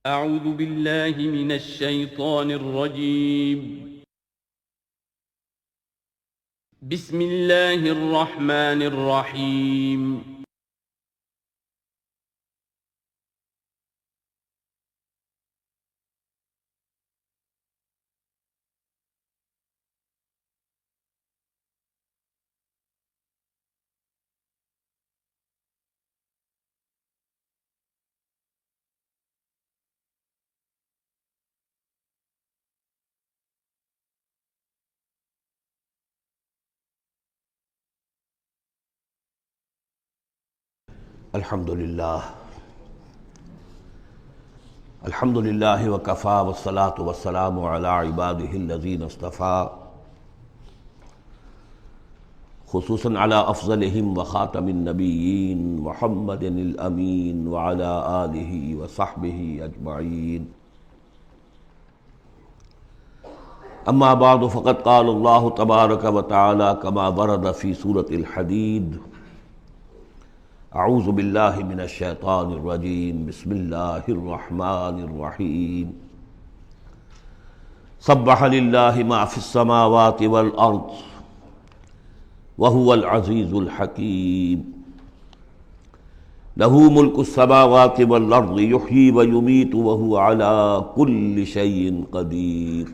أعوذ بالله من الشيطان الرجيم. بسم الله الرحمن الرحيم. الحمد للہ وکفیٰ والصلاة والسلام علی عبادہ الذین اصطفیٰ، خصوصاً علی افضلہم وخاتم النبیین محمد الامین وعلی آلہ وصحبہ اجمعین. اما بعد فقد قال اللہ تبارک وتعالی کما ورد فی سورة الحدید: اعوذ باللہ من الشیطان الرجیم، بسم اللہ الرحمن الرحیم. سبح للہ ما فی السماوات والارض وہو العزیز الحکیم. لہ ملک السماوات والارض یحیی ویمیت وہو علی کل شیء قدیر.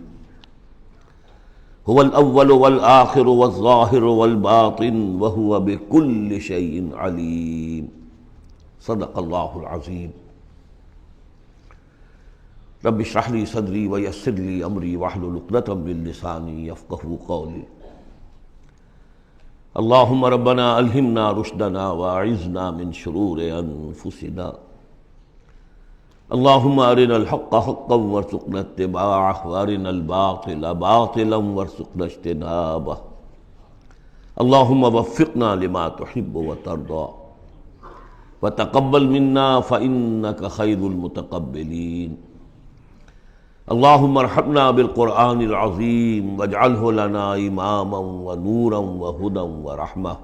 هو الاول والآخر والظاہر والباطن وهو بكل شيء علیم. صدق اللہ العظیم. رب اشرح لي صدری ویسر لي امری واحلل عقدۃ من لسانی یفقہوا قولی. اللہم ربنا الہمنا رشدنا واعذنا من شرور انفسنا. اللہم ارنا الحق حقا وارزقنا اتباعہ وارنا الباطل باطلا وارزقنا اجتنابہ. اللہم وفقنا لما تحب وترضى وتقبل منا فإنك خیر المتقبلین. اللہم ارحمنا بالقرآن العظیم واجعلہ لنا اماما ونورا وہدى ورحمہ.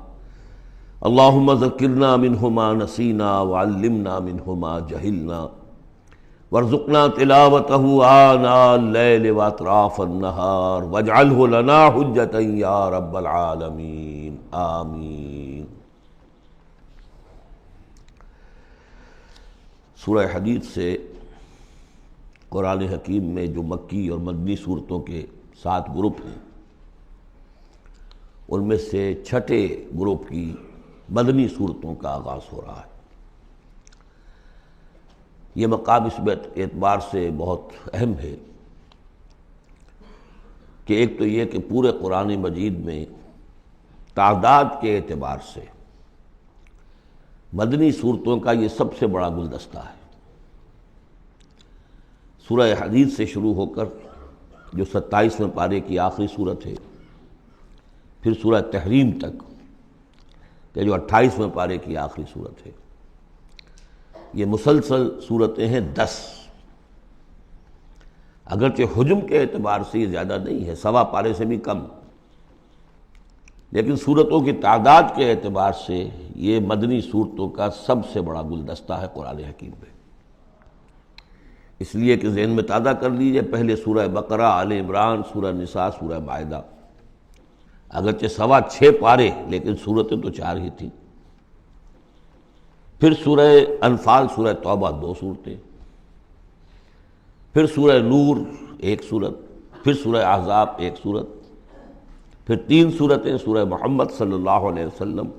اللہم ذکرنا منہ ما نسینا وعلمنا منہ ما جہلنا وارزقنا تلاوتہ آناء اللیل واطراف النہار واجعلہ لنا حجۃ یا رب العالمین، آمین. سورہ حدید سے قرآن حکیم میں جو مکی اور مدنی صورتوں کے 7 گروپ ہیں، ان میں سے چھٹے گروپ کی مدنی صورتوں کا آغاز ہو رہا ہے. یہ مقام اس اعتبار سے بہت اہم ہے کہ ایک تو یہ کہ پورے قرآن مجید میں تعداد کے اعتبار سے مدنی صورتوں کا یہ سب سے بڑا گلدستہ ہے. سورہ حدید سے شروع ہو کر جو 27ویں پارے کی آخری صورت ہے، پھر سورہ تحریم تک کہ جو 28ویں پارے کی آخری صورت ہے، یہ مسلسل صورتیں ہیں 10. اگرچہ حجم کے اعتبار سے یہ زیادہ نہیں ہے، 1.25 پارے سے بھی کم، لیکن صورتوں کی تعداد کے اعتبار سے یہ مدنی صورتوں کا سب سے بڑا گلدستہ ہے قرآن حکیم میں. اس لیے کہ ذہن میں تازہ کر لیجئے، پہلے سورہ بقرہ، آل عمران، سورہ نساء، سورہ مائدہ، اگرچہ 6.25 پارے لیکن صورتیں تو 4 ہی تھیں. پھر سورہ انفال، سورہ توبہ 2 صورتیں، پھر سورہ نور 1 صورت، پھر سورہ احزاب 1 صورت، پھر 3 صورتیں سورہ محمد صلی اللہ علیہ وسلم،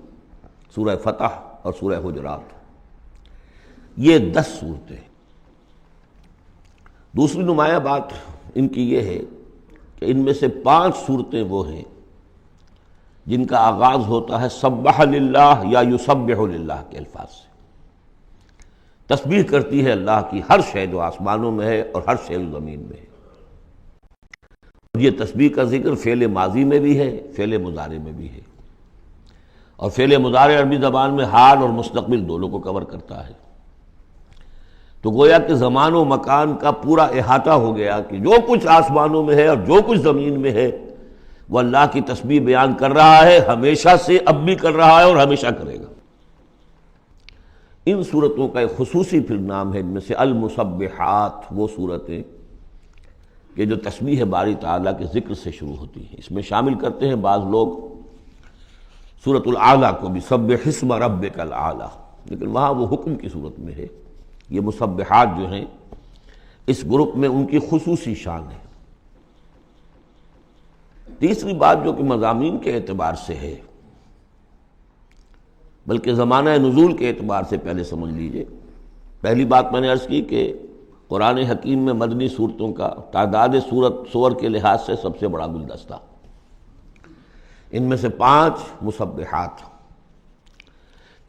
سورہ فتح اور سورہ حجرات. یہ 10 صورتیں. دوسری نمایاں بات ان کی یہ ہے کہ ان میں سے 5 صورتیں وہ ہیں جن کا آغاز ہوتا ہے سبح للہ یا یسبح للہ کے الفاظ سے. تسبیح کرتی ہے اللہ کی ہر شے جو آسمانوں میں ہے اور ہر شے جو زمین میں ہے. یہ تسبیح کا ذکر فعل ماضی میں بھی ہے، فعل مضارع میں بھی ہے، اور فعل مضارع عربی زبان میں حال اور مستقبل دونوں کو کور کرتا ہے. تو گویا کہ زمان و مکان کا پورا احاطہ ہو گیا کہ جو کچھ آسمانوں میں ہے اور جو کچھ زمین میں ہے وہ اللہ کی تسبیح بیان کر رہا ہے، ہمیشہ سے، اب بھی کر رہا ہے اور ہمیشہ کرے گا. ان صورتوں کا ایک خصوصی پھر نام ہے، ان میں سے المسبحات، وہ صورتیں کہ جو تسبیح باری تعالیٰ کے ذکر سے شروع ہوتی ہیں۔ اس میں شامل کرتے ہیں بعض لوگ سورۃ الاعلیٰ کو بھی، سبح اسم ربک الاعلیٰ، لیکن وہاں وہ حکم کی صورت میں ہے۔ یہ مسبحات جو ہیں اس گروپ میں ان کی خصوصی شان ہے۔ تیسری بات جو کہ مضامین کے اعتبار سے ہے، بلکہ زمانہ نزول کے اعتبار سے پہلے سمجھ لیجئے۔ پہلی بات میں نے عرض کی کہ قرآن حکیم میں مدنی صورتوں کا تعداد سور کے لحاظ سے سب سے بڑا گلدستہ، ان میں سے 5 مسبحات۔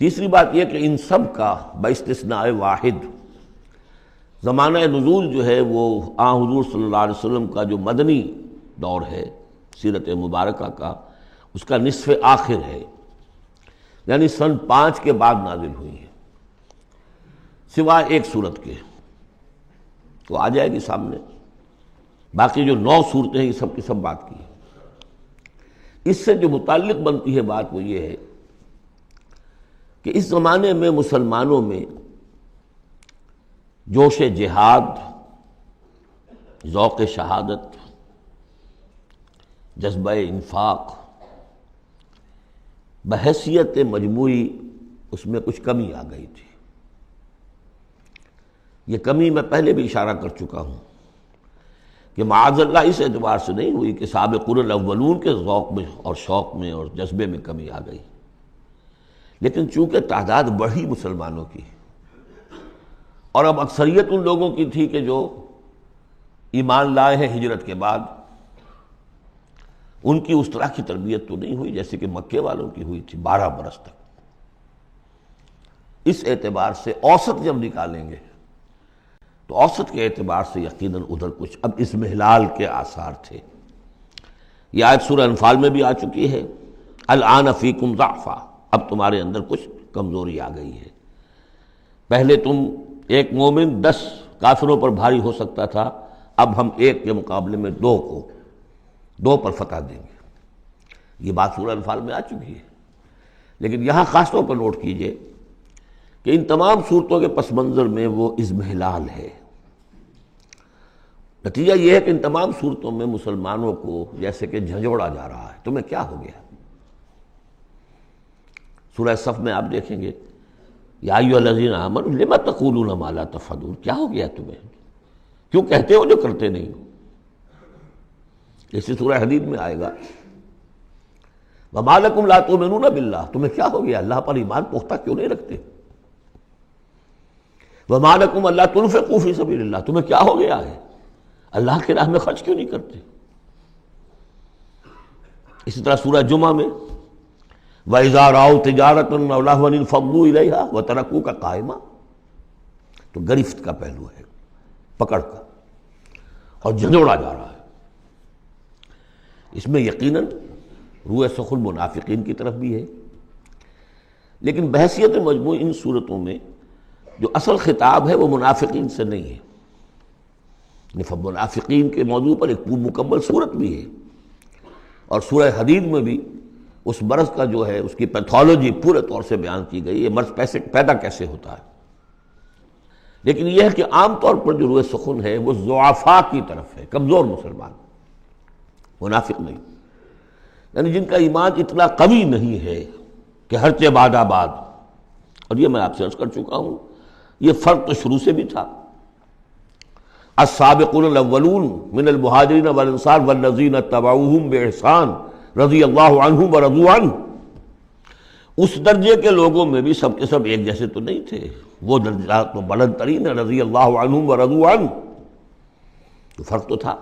تیسری بات یہ کہ ان سب کا باستثناء واحد زمانہ نزول جو ہے وہ حضور صلی اللہ علیہ وسلم کا جو مدنی دور ہے سیرت مبارکہ کا، اس کا نصف آخر ہے، یعنی سن 5 کے بعد نازل ہوئی ہے، سوائے ایک صورت کے، وہ آ جائے گی سامنے۔ باقی جو 9 صورتیں ہیں یہ سب کی سب بات کی ہے۔ اس سے جو متعلق بنتی ہے بات وہ یہ ہے کہ اس زمانے میں مسلمانوں میں جوش جہاد، ذوق شہادت، جذبہ انفاق، بحیثیت مجموعی اس میں کچھ کمی آ گئی تھی۔ یہ کمی میں پہلے بھی اشارہ کر چکا ہوں کہ معاذ اللہ اس اعتبار سے نہیں ہوئی کہ سابقون الاولون کے ذوق میں اور شوق میں اور جذبے میں کمی آ گئی، لیکن چونکہ تعداد بڑھی مسلمانوں کی، اور اب اکثریت ان لوگوں کی تھی کہ جو ایمان لائے ہیں ہجرت کے بعد، ان کی اس طرح کی تربیت تو نہیں ہوئی جیسے کہ مکے والوں کی ہوئی تھی 12 برس تک۔ اس اعتبار سے اوسط جب نکالیں گے تو اوسط کے اعتبار سے یقیناً ادھر کچھ اب اضمحلال کے آثار تھے۔ یہ آیت سورہ انفال میں بھی آ چکی ہے، الآن فیکم ضعف، اب تمہارے اندر کچھ کمزوری آ گئی ہے۔ پہلے تم ایک مومن 10 کافروں پر بھاری ہو سکتا تھا، اب ہم 1 کے مقابلے میں 2 پر فتح دیں گے۔ یہ بات سورہ انفال میں آ چکی ہے، لیکن یہاں خاص طور پر نوٹ کیجئے کہ ان تمام صورتوں کے پس منظر میں وہ اضمحلال ہے۔ نتیجہ یہ ہے کہ ان تمام صورتوں میں مسلمانوں کو جیسے کہ جھنجھوڑا جا رہا ہے، تمہیں کیا ہو گیا؟ سورہ صف میں آپ دیکھیں گے، یا ایھا الذین آمنوا لم تقولون ما لا تفعلون، کیا ہو گیا تمہیں؟ کیوں کہتے ہو جو کرتے نہیں ہو؟ اسی سورہ حدید میں آئے گا، وما لکم لا تؤمنون باللہ، تمہیں کیا ہو گیا؟ اللہ پر ایمان پختہ کیوں نہیں رکھتے؟ وما لکم الا تنفقوا فی سبیل اللہ، تمہیں کیا ہو گیا ہے؟ اللہ کی راہ میں خرچ کیوں نہیں کرتے؟ اسی طرح سورہ جمعہ میں وَإِذَا رَأَوْا تِجَارَةً أَوْ لَهْوًا انفضوا إِلَيْهَا وَتَرَكُوكَ قَائِمًا، تو گرفت کا پہلو ہے، پکڑ کا، اور جھنجھوڑا جا رہا ہے۔ اس میں یقیناً روح سخن منافقین کی طرف بھی ہے، لیکن بحیثیت مجموع ان صورتوں میں جو اصل خطاب ہے وہ منافقین سے نہیں ہے۔ منافقین کے موضوع پر ایک مکمل صورت بھی ہے، اور سورہ حدید میں بھی اس مرض کا جو ہے اس کی پیتھولوجی پورے طور سے بیان کی گئی، یہ مرض پیدا کیسے ہوتا ہے۔ لیکن یہ ہے کہ عام طور پر جو روح سخن ہے وہ ضعفاء کی طرف ہے، کمزور مسلمان، منافق نہیں، یعنی جن کا ایمان اتنا قوی نہیں ہے کہ ہر بعد آباد۔ اور یہ میں آپ سے عرض کر چکا ہوں، یہ فرق تو شروع سے بھی تھا۔ السابقون الاولون من المہاجرین والانصار والذین اتبعوہم باحسان رضی اللہ عنہم ورضوا عنہ، اس درجے کے لوگوں میں بھی سب کے سب ایک جیسے تو نہیں تھے، وہ درجات تو بلند ترین ہے، رضی اللہ عنہم ورضوا عنہ، تو فرق تو تھا۔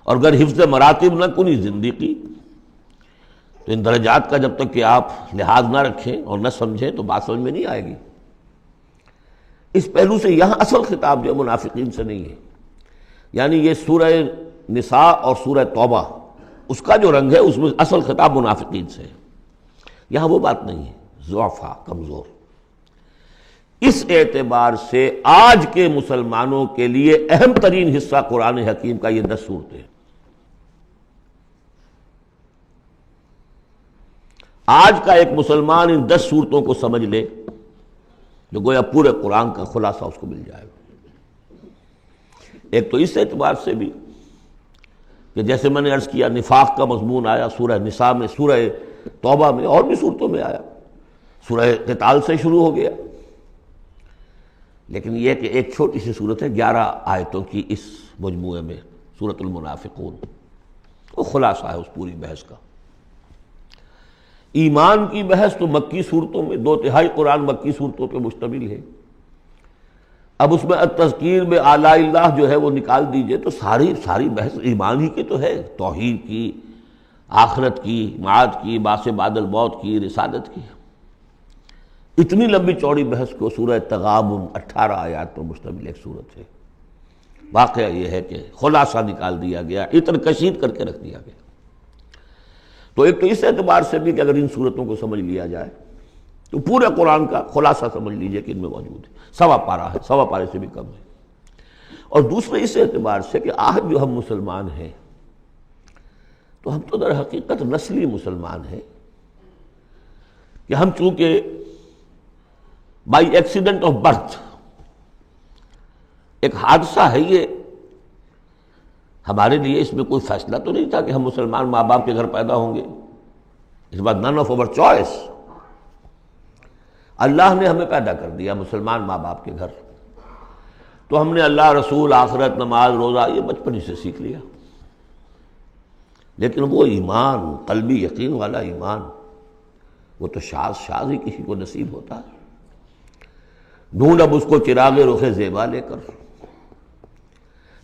اور اگر حفظ مراتب نہ کنی زندگی، تو ان درجات کا جب تک کہ آپ لحاظ نہ رکھیں اور نہ سمجھیں تو بات سمجھ میں نہیں آئے گی۔ اس پہلو سے یہاں اصل خطاب جو منافقین سے نہیں ہے، یعنی یہ سورہ نساء اور سورہ توبہ اس کا جو رنگ ہے اس میں اصل خطاب منافقین سے ہے، یہاں وہ بات نہیں ہے، ضعفاء، کمزور۔ اس اعتبار سے آج کے مسلمانوں کے لیے اہم ترین حصہ قرآن حکیم کا یہ 10 صورتیں ہیں۔ آج کا ایک مسلمان ان 10 صورتوں کو سمجھ لے، جو گویا پورے قرآن کا خلاصہ اس کو مل جائے گا۔ ایک تو اس اعتبار سے بھی کہ جیسے میں نے عرض کیا نفاق کا مضمون آیا سورہ نساء میں، سورہ توبہ میں، اور بھی صورتوں میں آیا، سورہ قتال سے شروع ہو گیا، لیکن یہ کہ ایک چھوٹی سی صورت ہے 11 آیتوں کی اس مجموعے میں، سورۃ المنافقون، وہ خلاصہ ہے اس پوری بحث کا۔ ایمان کی بحث تو مکی صورتوں میں، 2/3 قرآن مکی صورتوں پہ مشتمل ہے۔ اب اس میں التذکیر میں آلاء اللہ جو ہے وہ نکال دیجئے تو ساری بحث ایمان ہی کی تو ہے، توحید کی، آخرت کی، معاد کی، باعث بعد الموت کی، رسالت کی۔ اتنی لمبی چوڑی بحث کو سورہ تغابن 18 آیات پر مشتمل ایک صورت ہے۔ واقعہ یہ ہے کہ خلاصہ نکال دیا گیا، عطر کشید کر کے رکھ دیا گیا۔ تو ایک تو اس اعتبار سے بھی کہ اگر ان صورتوں کو سمجھ لیا جائے تو پورے قرآن کا خلاصہ سمجھ لیجئے کہ ان میں موجود ہے، 1.25 پارہ ہے، 1.25 پارے سے بھی کم ہے۔ اور دوسرے اس اعتبار سے کہ آج جو ہم مسلمان ہیں تو ہم تو در حقیقت نسلی مسلمان ہیں کہ ہم چونکہ بائی ایکسیڈنٹ آف برتھ، ایک حادثہ ہے یہ، ہمارے لیے اس میں کوئی فیصلہ تو نہیں تھا کہ ہم مسلمان ماں باپ کے گھر پیدا ہوں گے، اس بات نن آف اوور چوائس، اللہ نے ہمیں پیدا کر دیا مسلمان ماں باپ کے گھر، تو ہم نے اللہ، رسول، آخرت، نماز، روزہ یہ بچپن ہی سے سیکھ لیا۔ لیکن وہ ایمان، قلبی یقین والا ایمان، وہ تو شاذ ہی کسی کو نصیب ہوتا ہے۔ ڈھونڈ اب اس کو چراغ رخ زیبا لے کر،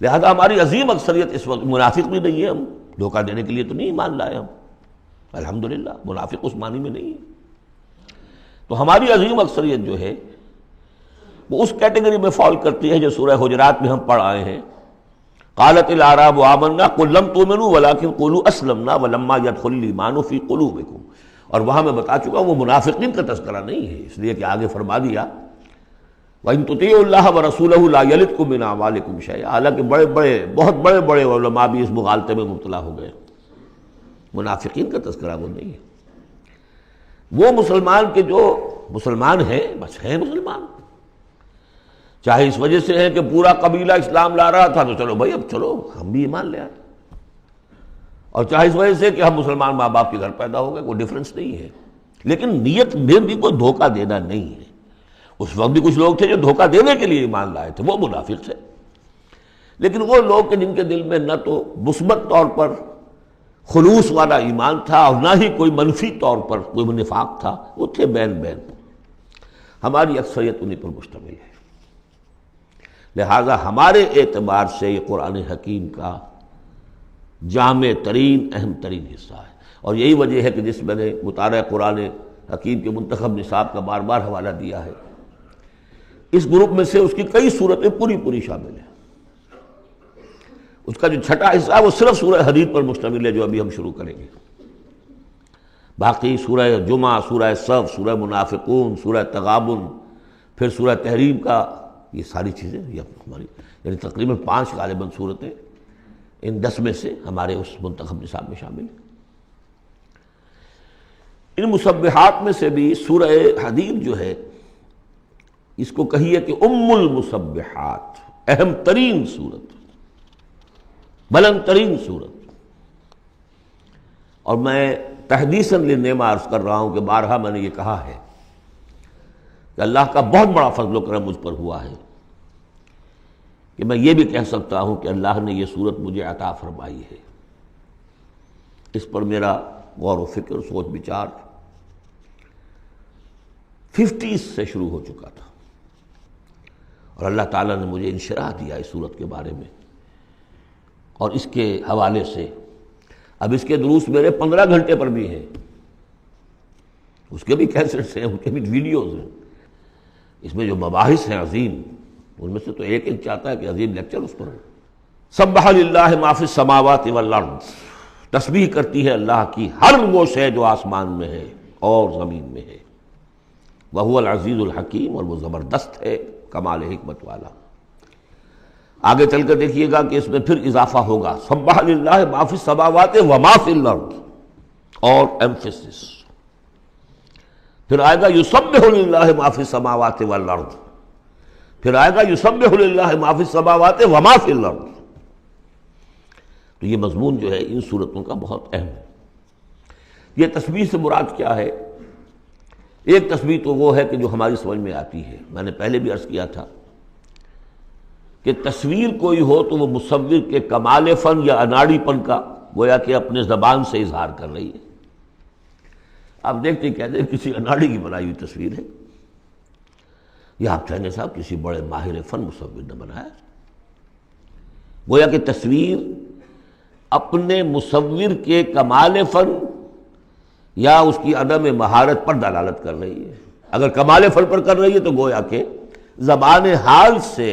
لہذا ہماری عظیم اکثریت اس وقت منافق بھی نہیں ہے، ہم دھوکہ دینے کے لیے تو نہیں ایمان لائے ہم، الحمدللہ منافق اس معنی میں نہیں ہے۔ تو ہماری عظیم اکثریت جو ہے وہ اس کیٹیگری میں فال کرتی ہے جو سورہ حجرات میں ہم پڑھ آئے ہیں، قالت الاعراب آمنا قل لم تؤمنوا ولکن قولوا اسلمنا ولما يدخل الايمان في قلوبكم، اور وہاں میں بتا چکا وہ منافقین کا تذکرہ نہیں ہے، اس لیے کہ آگے فرما دیا وَإِن تُطِيعُوا اللَّهَ وَرَسُولَهُ لَا يَلِتْكُم مِّنْ أَعْمَالِكُمْ شَيْئًا، حالانکہ بہت بڑے علماء بھی اس مغالطے میں مبتلا ہو گئے، منافقین کا تذکرہ وہ نہیں ہے۔ وہ مسلمان کے جو مسلمان ہیں بس ہیں مسلمان، چاہے اس وجہ سے ہے کہ پورا قبیلہ اسلام لا رہا تھا تو چلو بھائی اب چلو ہم بھی ایمان لے آئے، اور چاہے اس وجہ سے کہ ہم مسلمان ماں باپ کے گھر پیدا ہو گئے، کوئی ڈفرنس نہیں ہے، لیکن نیت میں بھی کوئی دھوکہ دینا نہیں ہے۔ اس وقت بھی کچھ لوگ تھے جو دھوکہ دینے کے لیے ایمان لائے تھے، وہ منافق تھے، لیکن وہ لوگ کہ جن کے دل میں نہ تو مثبت طور پر خلوص والا ایمان تھا اور نہ ہی کوئی منفی طور پر کوئی نفاق تھا، وہ تھے بین۔ ہماری اکثریت انہی پر مشتمل ہے، لہذا ہمارے اعتبار سے یہ قرآن حکیم کا جامع ترین، اہم ترین حصہ ہے، اور یہی وجہ ہے کہ جس میں نے مطالعہ قرآن حکیم کے منتخب نصاب کا بار بار حوالہ دیا ہے، اس گروپ میں سے اس کی کئی صورتیں پوری شامل ہیں۔ اس کا جو چھٹا حصہ ہے وہ صرف سورہ حدید پر مشتمل ہے جو ابھی ہم شروع کریں گے، باقی سورہ جمعہ، سورہ صف، سورہ منافقون، سورہ تغابن، پھر سورہ تحریم کا، یہ ساری چیزیں یہ ہماری یعنی تقریباً 5 غالباً صورتیں ان 10 میں سے ہمارے اس منتخب نصاب میں شامل ہیں۔ ان مسبحات میں سے بھی سورہ حدید جو ہے اس کو کہیے کہ ام المسبحات، اہم ترین صورت، بلند ترین صورت، اور میں تحدیثاً للنعمہ عرض کر رہا ہوں کہ بارہا میں نے یہ کہا ہے کہ اللہ کا بہت بڑا فضل و کرم مجھ پر ہوا ہے کہ میں یہ بھی کہہ سکتا ہوں کہ اللہ نے یہ صورت مجھے عطا فرمائی ہے۔ اس پر میرا غور و فکر، سوچ بچار 50s سے شروع ہو چکا تھا، اور اللہ تعالیٰ نے مجھے انشراح دیا اس صورت کے بارے میں، اور اس کے حوالے سے اب اس کے دروس میرے 15 گھنٹے پر بھی ہیں، اس کے بھی کیسٹس ہیں، ان کے بھی ویڈیوز ہیں، اس میں جو مباحث ہیں عظیم، ان میں سے تو ایک چاہتا ہے کہ عظیم لیکچر اس پر ہو۔ سبح للہ ما فی السماوات والارض، تسبیح کرتی ہے اللہ کی ہر وہ شے جو آسمان میں ہے اور زمین میں ہے، وہو العزیز الحکیم، اور وہ زبردست ہے، کمال حکمت والا۔ آگے چل کر دیکھیے گا کہ اس میں پھر اضافہ ہوگا، سبح للہ ما فی السماوات وما فی الارض، اور ایمفیسس، پھر آئے گا یسبح للہ ما فی السماوات والارض، پھر آئے گا یسبح للہ ما فی السماوات وما فی الارض۔ تو یہ مضمون جو ہے ان صورتوں کا بہت اہم ہے۔ یہ تسبیح سے مراد کیا ہے؟ ایک تسبیح تو وہ ہے کہ جو ہماری سمجھ میں آتی ہے، میں نے پہلے بھی عرض کیا تھا کہ تصویر کوئی ہو تو وہ مصور کے کمال فن یا اناڑی پن کا گویا کہ اپنے زبان سے اظہار کر رہی ہے۔ آپ دیکھتے ہی کہتے ہیں کسی اناڑی کی بنائی ہوئی تصویر ہے، یا آپ کہیں گے صاحب کسی بڑے ماہر فن مصور نے بنایا۔ گویا کہ تصویر اپنے مصور کے کمال فن یا اس کی عدم مہارت پر دلالت کر رہی ہے۔ اگر کمال فن پر کر رہی ہے تو گویا کہ زبان حال سے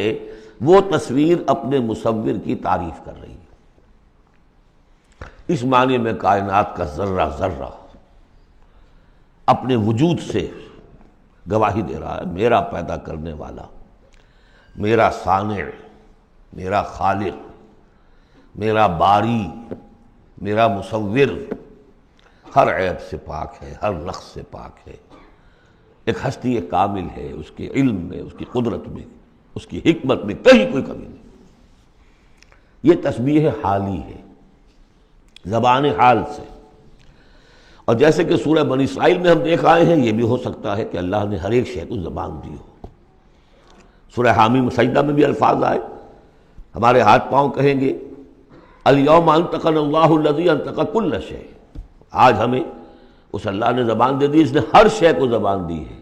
وہ تصویر اپنے مصور کی تعریف کر رہی ہے۔ اس معنی میں کائنات کا ذرہ ذرہ اپنے وجود سے گواہی دے رہا ہے، میرا پیدا کرنے والا، میرا صانع، میرا خالق، میرا باری، میرا مصور ہر عیب سے پاک ہے، ہر نقص سے پاک ہے، ایک ہستی کامل ہے، اس کے علم میں، اس کی قدرت میں، اس کی حکمت میں کہیں کوئی کمی نہیں۔ یہ تسبیح حالی ہے، زبان حال سے۔ اور جیسے کہ سورہ بنی اسرائیل میں ہم دیکھ آئے ہیں، یہ بھی ہو سکتا ہے کہ اللہ نے ہر ایک شے کو زبان دی ہو۔ سورہ حامیم سجدہ میں بھی الفاظ آئے، ہمارے ہاتھ پاؤں کہیں گے الیوم انطقنا اللہ الذی انطق کل شیء، آج ہمیں اس اللہ نے زبان دے دی، اس نے ہر شے کو زبان دی ہے،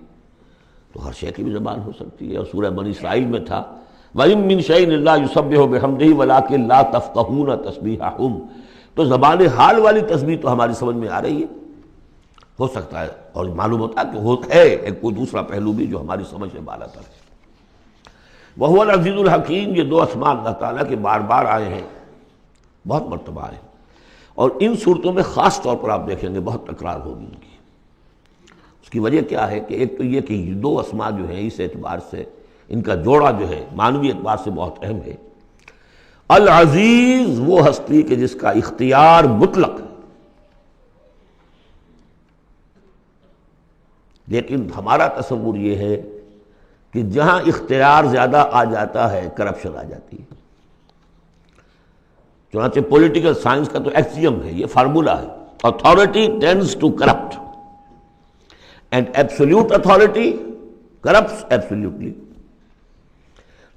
تو ہر شے کی بھی زبان ہو سکتی ہے۔ اور سورہ بنی اسرائیل میں تھا وَإِن مِّن شَيْءٍ إِلَّا يُسَبِّحُ بِحَمْدِهِ وَلَٰكِن لَّا تَفْقَهُونَ تَسْبِيحَهُمْ، تو زبان حال والی تسبیح تو ہماری سمجھ میں آ رہی ہے، ہو سکتا ہے اور معلوم ہوتا ہے کہ ہے ایک کوئی دوسرا پہلو بھی جو ہماری سمجھ سے بالا تر ہے۔ وَهُوَ الْعَزِيزُ الْحَكِيمُ، یہ دو اسماء اللہ تعالیٰ کے بار بار آئے ہیں، بہت مرتبہ آئے ہیں، اور ان صورتوں میں خاص طور پر آپ دیکھیں گے بہت تکرار ہوگی ان کی۔ اس کی وجہ کیا ہے کہ ایک تو یہ کہ یہ دو اسماء جو ہیں اس اعتبار سے ان کا جوڑا جو ہے معنوی اعتبار سے بہت اہم ہے۔ العزیز وہ ہستی کہ جس کا اختیار مطلق ہے، لیکن ہمارا تصور یہ ہے کہ جہاں اختیار زیادہ آ جاتا ہے کرپشن آ جاتی ہے۔ چنانچہ پولیٹیکل سائنس کا تو ایکسیم ہے، یہ فارمولا ہے، authority tends to corrupt and absolute authority corrupts absolutely۔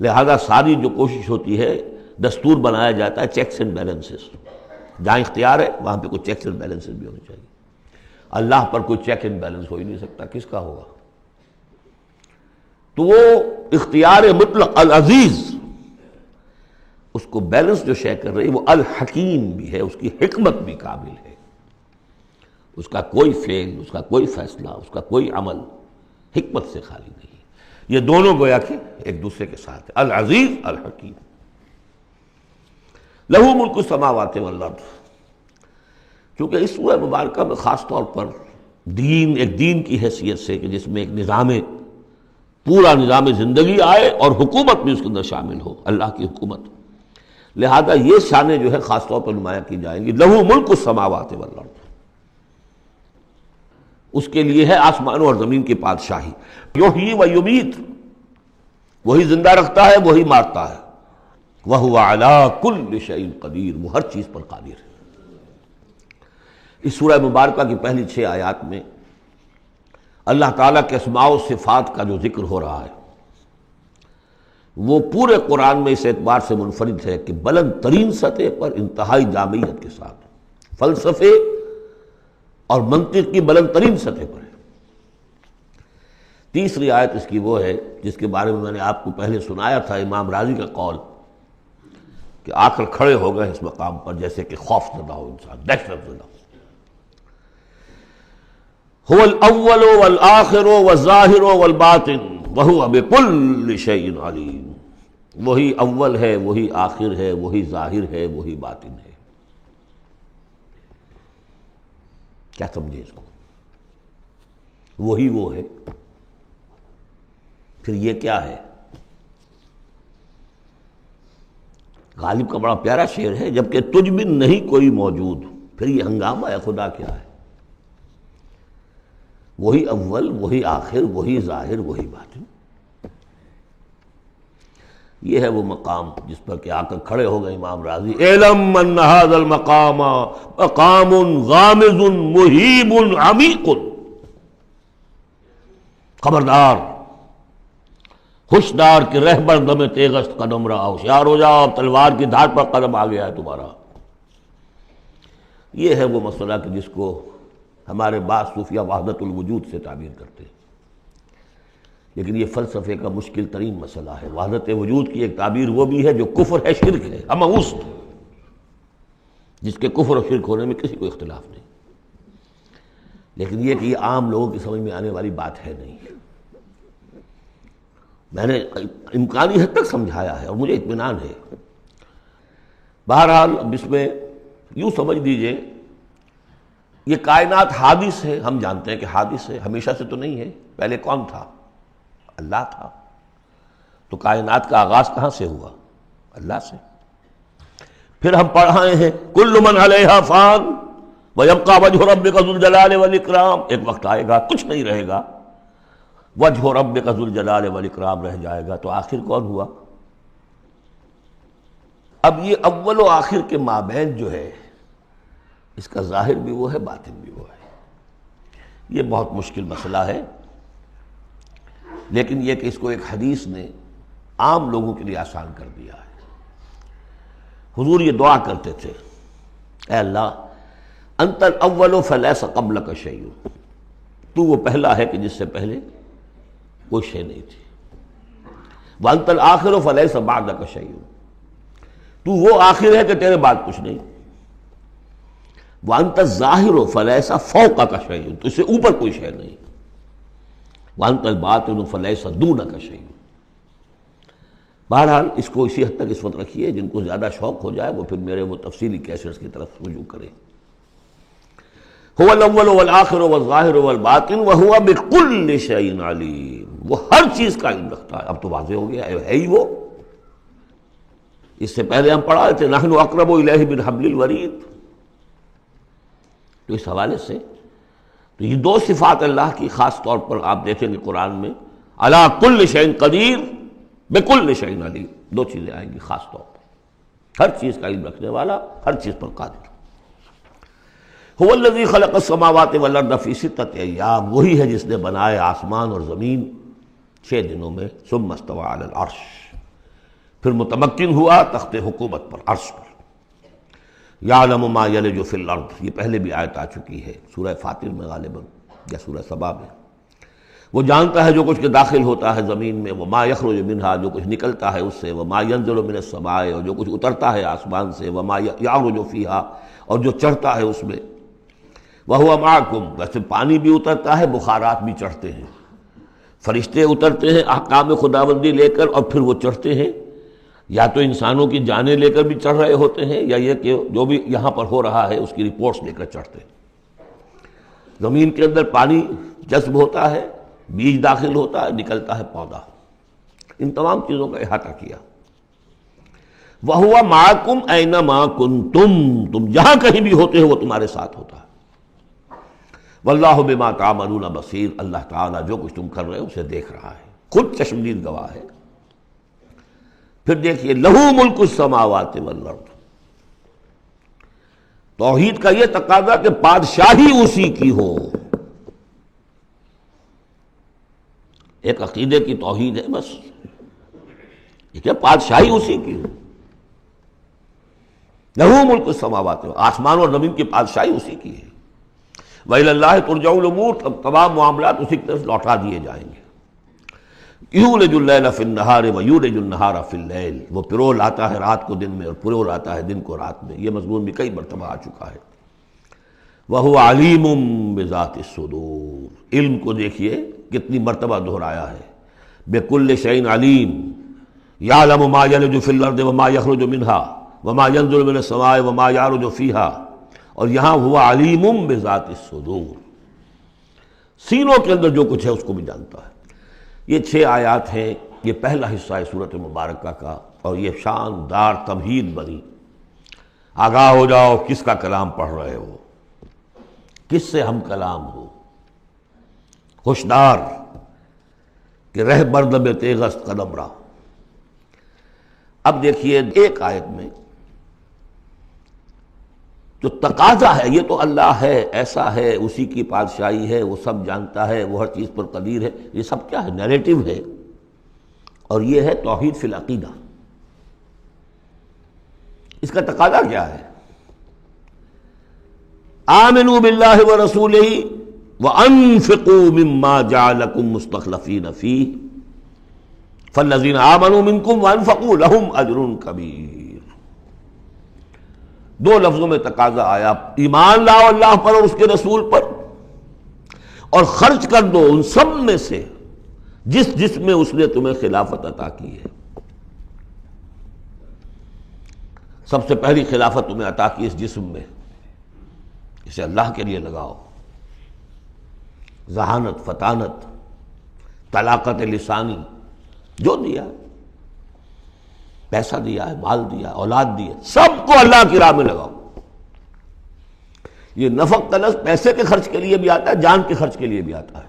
لہذا ساری جو کوشش ہوتی ہے دستور بنایا جاتا ہے چیکس اینڈ بیلنسز، جہاں اختیار ہے وہاں پہ کوئی چیکس اینڈ بیلنسز بھی ہونے چاہیے۔ اللہ پر کوئی چیک اینڈ بیلنس ہو ہی نہیں سکتا، کس کا ہوگا؟ تو وہ اختیار مطلق العزیز، اس کو بیلنس جو شے کر رہی ہے وہ الحکیم بھی ہے، اس کی حکمت بھی کامل ہے، اس کا کوئی فعل، اس کا کوئی فیصلہ، اس کا کوئی عمل حکمت سے خالی نہیں ہے۔ یہ دونوں گویا کہ ایک دوسرے کے ساتھ ہے، العزیز الحکیم۔ لہو ملک السماوات والارض، کیونکہ اس سورہ مبارکہ میں خاص طور پر دین، ایک دین کی حیثیت سے کہ جس میں ایک نظام، پورا نظام زندگی آئے اور حکومت بھی اس کے اندر شامل ہو، اللہ کی حکومت، لہذا یہ شانیں جو ہے خاص طور پر نمایاں کی جائیں گی۔ لہو ملک السماوات والارض، اس کے لیے ہے آسمانوں اور زمین کی بادشاہی۔ یحیی و یمیت، وہی زندہ رکھتا ہے وہی مارتا ہے۔ وہو علی کل شیء قدیر، وہ ہر چیز پر قادر ہے۔ اس سورہ مبارکہ کی پہلی 6 آیات میں اللہ تعالیٰ کے اسماء و صفات کا جو ذکر ہو رہا ہے وہ پورے قرآن میں اس اعتبار سے منفرد ہے کہ بلند ترین سطح پر انتہائی جامعیت کے ساتھ فلسفے اور منطق کی بلند ترین سطح پر ہے۔ تیسری آیت اس کی وہ ہے جس کے بارے میں نے آپ کو پہلے سنایا تھا، امام راضی کا قول کہ آ کر کھڑے ہو گئے اس مقام پر جیسے کہ خوف زدہ ہو انسان، دہشت زدہ۔ هو الاول والآخر والظاہر والباطن وهو بكل شيء علیم، وہی اول ہے، وہی آخر ہے، وہی ظاہر ہے، وہی باطن ہے۔ کیا سمجھے اس کو؟ وہی وہ ہے، پھر یہ کیا ہے؟ غالب کا بڑا پیارا شعر ہے، جبکہ تجھ بن نہیں کوئی موجود، پھر یہ ہنگامہ ہے خدا کیا ہے؟ وہی اول، وہی آخر، وہی ظاہر، وہی باطن۔ یہ ہے وہ مقام جس پر کہ آ کر کھڑے ہو گئے امام راضی، اعلم ان ھذا المقام مقام غامض مہیب عمیق، خبردار، ہوشیار کہ رہبر دم تیغست قدم رہا، ہوشیار ہو جاؤ، تلوار کی دھار پر قدم آ گیا ہے تمہارا۔ یہ ہے وہ مسئلہ کہ جس کو ہمارے بعض صوفیہ وحدت الوجود سے تعبیر کرتے ہیں، لیکن یہ فلسفے کا مشکل ترین مسئلہ ہے۔ وحدت وجود کی ایک تعبیر وہ بھی ہے جو کفر ہے، شرک ہے، اموست، جس کے کفر اور شرک ہونے میں کسی کو اختلاف نہیں، لیکن یہ کہ یہ عام لوگوں کی سمجھ میں آنے والی بات ہے نہیں۔ میں نے امکانی حد تک سمجھایا ہے اور مجھے اطمینان ہے۔ بہرحال اب اس میں یوں سمجھ دیجئے، یہ کائنات حادث ہے، ہم جانتے ہیں کہ حادث ہے، ہمیشہ سے تو نہیں ہے۔ پہلے کون تھا؟ اللہ تھا۔ تو کائنات کا آغاز کہاں سے ہوا؟ اللہ سے۔ پھر ہم پڑھائے ہیں کل من علیہا فان ویبقی وجہ ربک ذو الجلال والاکرام، ایک وقت آئے گا کچھ نہیں رہے گا، وجہ ربک ذو الجلال والاکرام رہ جائے گا۔ تو آخر کون ہوا؟ اب یہ اول و آخر کے مابین جو ہے، اس کا ظاہر بھی وہ ہے، باطن بھی وہ ہے۔ یہ بہت مشکل مسئلہ ہے، لیکن یہ کہ اس کو ایک حدیث نے عام لوگوں کے لیے آسان کر دیا ہے۔ حضور یہ دعا کرتے تھے، اے اللہ انت الاول فلیس قبلک شیء، تو وہ پہلا ہے کہ جس سے پہلے کوئی شے نہیں تھی، وانت الآخر فلیس بعدک شیء، تو وہ آخر ہے کہ تیرے بعد کچھ نہیں، وانت الظاہر فلیس فوقک شیء، تو اس سے اوپر کوئی شے نہیں، وانت الباطن فلیس دونک شیء۔ بہرحال اس کو اسی حد تک اس وقت رکھیے، جن کو زیادہ شوق ہو جائے وہ پھر میرے وہ تفصیلی کیسٹس کی طرف رجوع کریں۔ هو الاول والآخر والظاہر والباطن وهو بكل شیء علیم، وہ ہر چیز کا علم رکھتا ہے۔ اب تو واضح ہو گیا ہے ہی وہ۔ اس سے پہلے ہم پڑھا تھے نحن اقرب الیہ من حبل الورید، تو اس حوالے سے تو یہ دو صفات اللہ کی خاص طور پر آپ دیکھیں گے قرآن میں، علی کل شیء قدیر بکل شیء علیم، دو چیزیں آئیں گی خاص طور پر، ہر چیز کا علم رکھنے والا، ہر چیز پر قادر۔ هو الذی خلق السماوات والارض فی ستۃ ایام، وہی ہے جس نے بنائے آسمان اور زمین 6 دنوں میں، ثم استوى علی العرش، پھر متمکن ہوا تخت حکومت پر، عرش پر۔ یعلم ما یلج فی الارض، یہ پہلے بھی آیت آ چکی ہے سورہ فاطر میں غالباً یا سورہ سبا میں۔ وہ جانتا ہے جو کچھ کے داخل ہوتا ہے زمین میں، وما یخرج منہا، جو کچھ نکلتا ہے اس سے، وما ینزل من السماء، اور جو کچھ اترتا ہے آسمان سے، وما یعرج فیہا، اور جو چڑھتا ہے اس میں، وہو معکم، ویسے پانی بھی اترتا ہے، بخارات بھی چڑھتے ہیں، فرشتے اترتے ہیں احکام خداوندی لے کر، اور پھر وہ چڑھتے ہیں، یا تو انسانوں کی جانیں لے کر بھی چڑھ رہے ہوتے ہیں، یا یہ کہ جو بھی یہاں پر ہو رہا ہے اس کی رپورٹس لے کر چڑھتے ہیں۔ زمین کے اندر پانی جذب ہوتا ہے، بیج داخل ہوتا ہے، نکلتا ہے پودا، ان تمام چیزوں کا احاطہ کیا۔ وَهُوَ مَعَكُمْ أَيْنَمَا كُنْتُمْ، تم جہاں کہیں بھی ہوتے ہو وہ تمہارے ساتھ ہوتا ہے۔ وَاللَّهُ بِمَا تَعْمَلُونَ بَصِيرٌ، اللہ تعالیٰ جو کچھ تم کر رہے ہو اسے دیکھ رہا ہے، خود چشمدید گواہ ہے۔ پھر دیکھیے لَهُ مُلْكُ السَّمَاوَاتِ وَالْأَرْضِ، توحید کا یہ تقاضا کہ بادشاہی اسی کی ہو، ایک عقیدے کی توحید ہے بس، یہ کہ بادشاہی اسی کی ہو، لَهُ مُلْكُ السَّمَاوَاتِ، آسمان اور زمین کی بادشاہی اسی کی ہے۔ وَإِلَى اللَّهِ تُرْجَعُ الْأُمُورُ، تمام معاملات اسی کی طرف لوٹا دیے جائیں گے۔ یولج اللیل فی النہار ویولج النہار فی اللیل، وہ پرو لاتا ہے رات کو دن میں اور پرو لاتا ہے دن کو رات میں، یہ مضمون بھی کئی مرتبہ آ چکا ہے۔ وَهُوَ عَلِيمٌ بِذَاتِ الصُّدُورِ، علم کو دیکھیے کتنی مرتبہ دہرایا ہے، بِكُلِّ شَيْءٍ عَلِيمٌ، يَعْلَمُ مَا يَلِجُ فِي الْأَرْضِ وَمَا يَخْرُجُ مِنْهَا وَمَا يَنزِلُ مِنَ السَّمَاءِ وَمَا يَعْرُجُ فِيهَا، اور یہاں ہوا عَلِيمٌ بِذَاتِ الصُّدُورِ، سینوں کے اندر جو کچھ ہے اس کو بھی جانتا ہے۔ یہ 6 آیات ہیں، یہ پہلا حصہ ہے سورۃ مبارکہ کا، اور یہ شاندار تمہید بنی، آگاہ ہو جاؤ کس کا کلام پڑھ رہے ہو، کس سے ہم کلام ہو۔ ہوشدار کہ رہ بردب تیغست قدم را۔ اب دیکھیے ایک آیت میں جو تقاضا ہے، یہ تو اللہ ہے، ایسا ہے، اسی کی بادشاہی ہے، وہ سب جانتا ہے، وہ ہر چیز پر قدیر ہے، یہ سب کیا ہے؟ نیریٹو ہے، اور یہ ہے توحید فی العقیدہ۔ اس کا تقاضا کیا ہے؟ آمنوا باللہ ورسولہ وانفقوا مما جعلکم مستخلفین فیہ فالذین آمنوا منکم وانفقوا لہم اجر کبیر۔ دو لفظوں میں تقاضا آیا، ایمان لاؤ اللہ پر اور اس کے رسول پر، اور خرچ کر دو ان سب میں سے جس میں اس نے تمہیں خلافت عطا کی ہے۔ سب سے پہلی خلافت تمہیں عطا کی اس جسم میں، اسے اللہ کے لیے لگاؤ۔ ذہانت، فطانت، طلاقت لسانی، جو دیا ہے، پیسہ دیا ہے، مال دیا ہے، اولاد دی ہے، سب کو اللہ کی راہ میں لگاؤ۔ یہ نفق کا لفظ پیسے کے خرچ کے لیے بھی آتا ہے، جان کے خرچ کے لیے بھی آتا ہے۔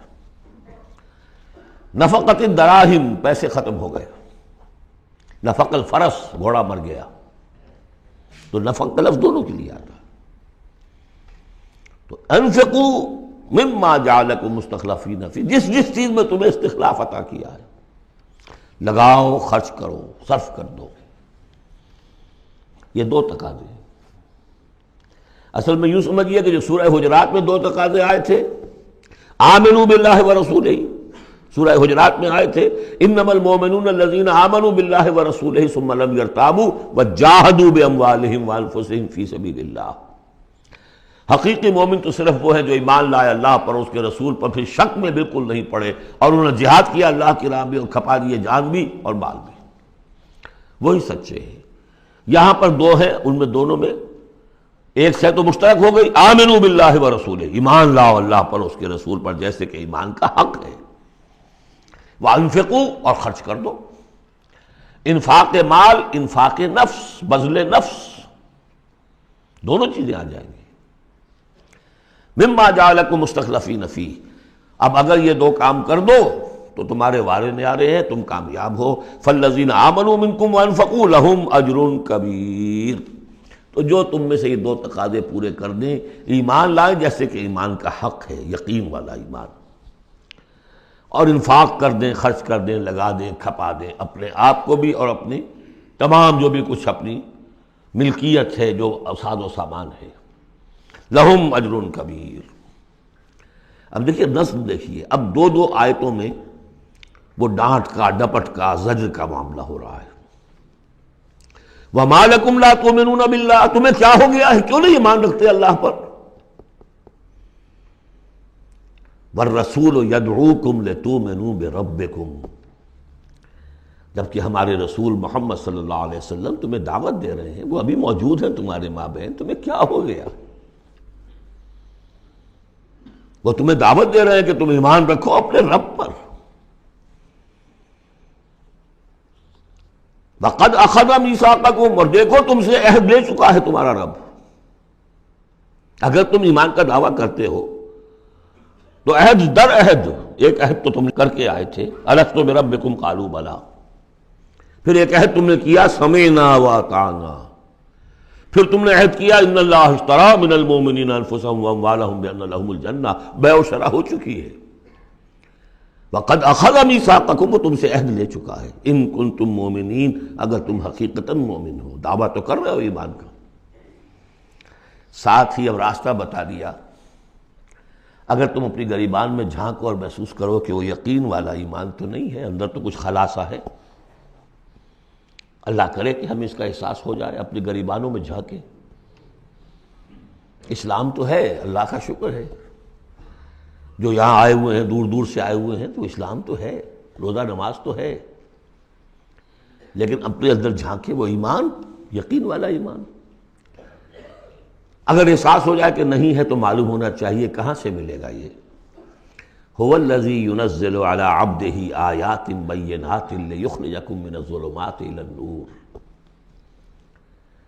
نفقت الدراہم، پیسے ختم ہو گئے، نفق الفرس، گھوڑا مر گیا، تو نفق کا لفظ دونوں کے لیے آتا ہے۔ تو انفقوا مما جعلکم مستخلفین فی، جس چیز میں تمہیں استخلاف عطا کیا ہے لگاؤ، خرچ کرو، صرف کر دو۔ یہ دو تقاضے ہیں۔ اصل میں یوں سمجھیے کہ جو سورہ حجرات میں دو تقاضے آئے تھے، آمنوا باللہ ورسولہ، سورہ حجرات میں آئے تھے انما المؤمنون الذین آمنوا باللہ ورسولہ ثم لم یرتابوا وجاہدوا باموالہم وانفسہم فی سبیل اللہ۔ حقیقی مومن تو صرف وہ ہے جو ایمان لائے اللہ پر، اس کے رسول پر، پھر شک میں بالکل نہیں پڑے، اور انہوں نے جہاد کیا اللہ کی راہ میں اور کھپا دیے جان بھی اور مال بھی، وہی سچے ہیں۔ یہاں پر دو ہیں، ان میں دونوں میں ایک سے تو مشترک ہو گئی، آمنوا باللہ ورسولہ، ایمان لاؤ اللہ پر اس کے رسول پر جیسے کہ ایمان کا حق ہے، وانفقوا، اور خرچ کر دو، انفاق مال، انفاق نفس، بذل نفس، دونوں چیزیں آ جائیں گی۔ مما جعلکم مستخلفین فیہ، اب اگر یہ دو کام کر دو تو تمہارے وارے نیارے ہیں، تم کامیاب ہو۔ فالذین آمنوا منکم وانفقوا لہم اجر کبیر، تو جو تم میں سے یہ دو تقاضے پورے کر دیں، ایمان لائیں جیسے کہ ایمان کا حق ہے، یقین والا ایمان، اور انفاق کر دیں، خرچ کر دیں، لگا دیں، کھپا دیں، اپنے آپ کو بھی اور اپنی تمام جو بھی کچھ اپنی ملکیت ہے، جو ساز و سامان ہے، لہم اجر کبیر۔ اب دیکھیے نظم، دیکھیے اب دو آیتوں میں وہ ڈانٹ کا، ڈپٹ کا، زجر کا معاملہ ہو رہا ہے۔ وَمَا لَكُمْ لَا تُؤْمِنُونَ بِاللَّهِ، تمہیں کیا ہو گیا ہے، کیوں نہیں ایمان رکھتے اللہ پر؟ وَالرَّسُولُ يَدْعُوكُمْ لِتُؤْمِنُوا بِرَبِّكُمْ، جبکہ ہمارے رسول محمد صلی اللہ علیہ وسلم تمہیں دعوت دے رہے ہیں، وہ ابھی موجود ہیں تمہارے مابین، تمہیں کیا ہو گیا؟ وہ تمہیں دعوت دے رہے ہیں کہ تم ایمان رکھو اپنے رب پر۔ وَقَدْ أَخَذَ مِيثَاقَكُمْ، اور دیکھو تم سے عہد لے چکا ہے تمہارا رب۔ اگر تم ایمان کا دعویٰ کرتے ہو تو عہد در عہد، ایک عہد تو تم کر کے آئے تھے، أَلَسْتُ بِرَبِّكُمْ قَالُوا بَلَىٰ، پھر ایک عہد تم نے کیا سَمِعْنَا وَأَطَعْنَا، پھر تم نے عہد کیا ان اللہ اشترى من المؤمنین انفسهم واموالهم بان لهم الجنہ، بیع و شرح ہو چکی ہے۔ وقد اخذ میثاقکم، وہ تم سے عہد لے چکا ہے، ان کنتم مؤمنین، اگر تم حقیقتاً مومن ہو، دعویٰ تو کر رہے ہو ایمان کا۔ ساتھ ہی اب راستہ بتا دیا، اگر تم اپنی گریبان میں جھانکو اور محسوس کرو کہ وہ یقین والا ایمان تو نہیں ہے، اندر تو کچھ خلاصہ ہے، اللہ کرے کہ ہمیں اس کا احساس ہو جائے، اپنی گریبانوں میں جھانکے۔ اسلام تو ہے، اللہ کا شکر ہے، جو یہاں آئے ہوئے ہیں، دور دور سے آئے ہوئے ہیں، تو اسلام تو ہے، روزہ نماز تو ہے، لیکن اپنے اندر جھانکے وہ ایمان، یقین والا ایمان۔ اگر احساس ہو جائے کہ نہیں ہے تو معلوم ہونا چاہیے کہاں سے ملے گا یہ۔ هو الذی ينزل على عبده آیات بینات لیخرجکم من الظلمات الى النور،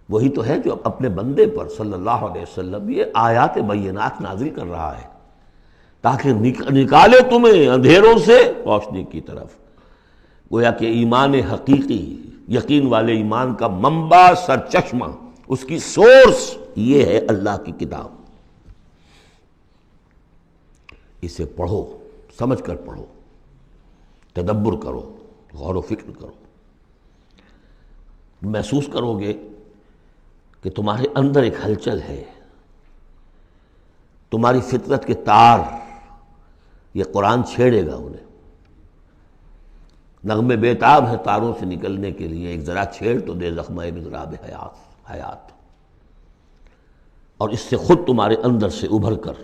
وہی تو ہے جو اپنے بندے پر صلی اللہ علیہ وسلم یہ آیات بینات نازل کر رہا ہے تاکہ نکالے تمہیں اندھیروں سے روشنی کی طرف۔ گویا کہ ایمان حقیقی، یقین والے ایمان کا منبع، سرچشمہ، اس کی سورس یہ ہے اللہ کی کتاب۔ اسے پڑھو، سمجھ کر پڑھو، تدبر کرو، غور و فکر کرو، محسوس کرو گے کہ تمہارے اندر ایک ہلچل ہے، تمہاری فطرت کے تار، یہ قرآن چھیڑے گا انہیں۔ نغمے بیتاب ہے تاروں سے نکلنے کے لیے، ایک ذرا چھیڑ تو دے زخمۂ مضراب حیات، اور اس سے خود تمہارے اندر سے ابھر کر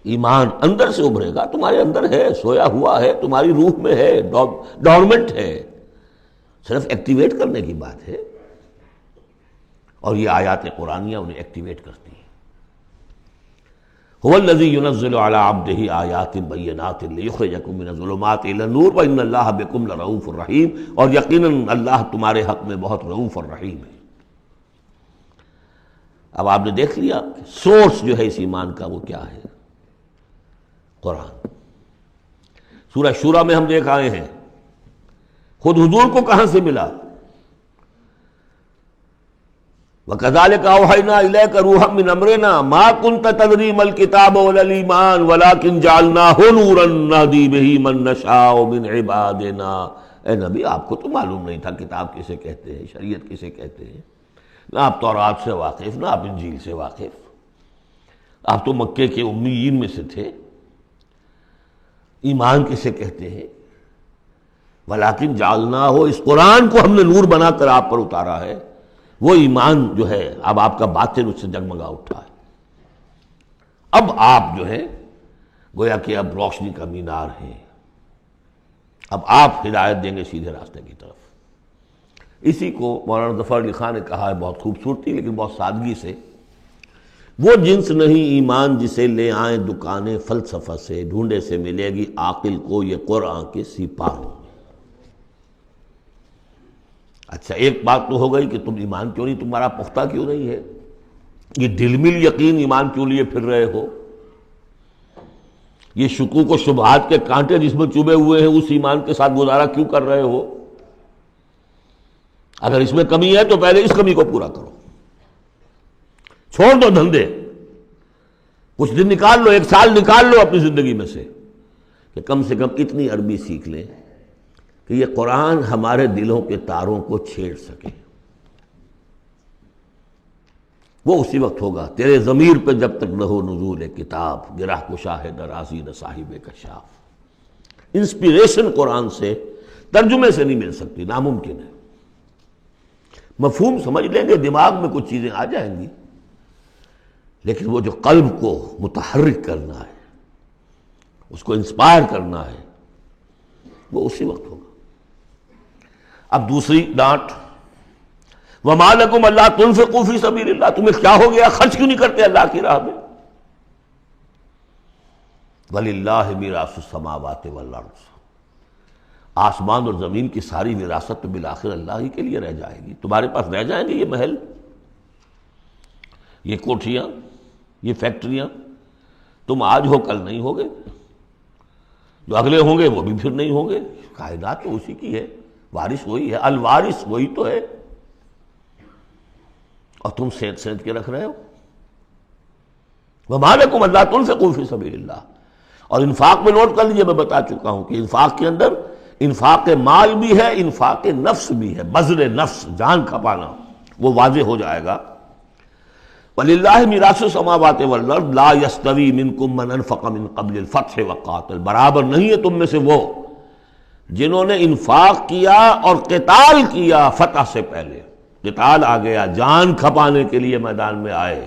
ایمان اندر سے ابھرے گا۔ تمہارے اندر ہے، سویا ہوا ہے، تمہاری روح میں ہے، ڈورمنٹ ہے، صرف ایکٹیویٹ کرنے کی بات ہے، اور یہ آیات قرآنیہ انہیں ایکٹیویٹ کرتی ہیں۔ هو الذی ينزل على عبده آیات بینات لیخرجکم من الظلمات الی النور وان اللہ بکم لرؤوف رحیم، اور یقیناً اللہ تمہارے حق میں بہت رؤوف اور رحیم ہے۔ اب آپ نے دیکھ لیا سورس جو ہے اس ایمان کا وہ کیا ہے، قرآن۔ سورہ شورى میں ہم دیکھ آئے ہیں خود حضور کو کہاں سے ملا، وَكَذَلِكَ أَوْحَيْنَا إِلَيْكَ رُوحًا مِّنْ أَمْرِنَا مَا كُنْتَ تَدْرِي مَا الْكِتَابُ وَلَا الْإِيمَانُ وَلَكِنْ جَعَلْنَاهُ نُورًا نَهْدِي بِهِ مَن نَّشَاءُ مِنْ عِبَادِنَا۔ اے نبی، آپ کو تو معلوم نہیں تھا کتاب کسے کہتے ہیں، شریعت کسے کہتے ہیں، نہ آپ تورات سے واقف، نہ آپ انجیل سے واقف، آپ تو مکے کے امیین میں سے تھے۔ ایمان کسے کہتے ہیں؟ وَلَكِنْ جَعَلْنَاهُ، اس قرآن کو ہم نے نور بنا کر آپ پر اتارا ہے۔ وہ ایمان جو ہے اب آپ کا باطن اس سے جگمگا اٹھا ہے، اب آپ جو ہے گویا کہ اب روشنی کا مینار ہیں، اب آپ ہدایت دیں گے سیدھے راستے کی طرف۔ اسی کو مولانا ظفر علی خان نے کہا ہے بہت خوبصورتی لیکن بہت سادگی سے، وہ جنس نہیں ایمان جسے لے آئیں دکانیں فلسفہ سے، ڈھونڈے سے ملے گی عاقل کو یہ قرآن کے سپاہوں۔ اچھا، ایک بات تو ہو گئی کہ تم ایمان کیوں نہیں، تمہارا پختہ کیوں نہیں ہے، یہ دل میں یقین ایمان کیوں لیے پھر رہے ہو، یہ شکوک و شبہات کے کانٹے جس میں چبھے ہوئے ہیں اس ایمان کے ساتھ گزارا کیوں کر رہے ہو؟ اگر اس میں کمی ہے تو پہلے اس کمی کو پورا کرو، چھوڑ دو دھندے، کچھ دن نکال لو، 1 سال نکال لو اپنی زندگی میں سے کہ کم سے کم اتنی عربی سیکھ لیں کہ یہ قرآن ہمارے دلوں کے تاروں کو چھیڑ سکے۔ وہ اسی وقت ہوگا تیرے ضمیر پہ جب تک نہ ہو نزول کتاب، گرہ کشاہد رازی نہ صاحب کشاف۔ انسپیریشن قرآن سے، ترجمے سے نہیں مل سکتی، ناممکن ہے۔ مفہوم سمجھ لیں گے، دماغ میں کچھ چیزیں آ جائیں گی، لیکن وہ جو قلب کو متحرک کرنا ہے، اس کو انسپائر کرنا ہے، وہ اسی وقت ہوگا۔ اب دوسری ڈانٹ، وَمَا لَكُمْ أَلَّا تُنْفِقُوا فِي سَبِيلِ اللَّهِ، تمہیں کیا ہو گیا، خرچ کیوں نہیں کرتے اللہ کی راہ میں؟ وَلِلَّهِ مِيرَاثُ السَّمَاوَاتِ وَالْأَرْضِ، آسمان اور زمین کی ساری وراثت تو بالآخر اللہ ہی کے لیے رہ جائے گی، تمہارے پاس رہ جائیں گے یہ محل، یہ کوٹھیاں، یہ فیکٹریاں، تم آج ہو کل نہیں ہوگے، جو اگلے ہوں گے وہ بھی پھر نہیں ہوں گے، کائنات تو اسی کی ہے، وارث وہی ہے، الوارث وہی تو ہے، اور تم سینت سینت کے رکھ رہے ہو۔ وَمَا لَكُمْ أَلَّا تُنْفِقُوا فِي سَبِيلِ اللَّهِ، اور انفاق میں نوٹ کر لیجیے، میں بتا چکا ہوں کہ انفاق کے اندر انفاق مال بھی ہے، انفاق نفس بھی ہے، بذل نفس، جان کھپانا، وہ واضح ہو جائے گا۔ وَلِلَّهِ مِيرَاثُ السَّمَاوَاتِ وَالْأَرْضِ لَا يَسْتَوِي مِنْكُمْ مَنْ أَنْفَقَ مِنْ قَبْلِ الْفَتْحِ وَقَاتَلَ، برابر نہیں ہے تم میں سے وہ جنہوں نے انفاق کیا اور قتال کیا فتح سے پہلے، قتال آ گیا، جان کھپانے کے لیے میدان میں آئے۔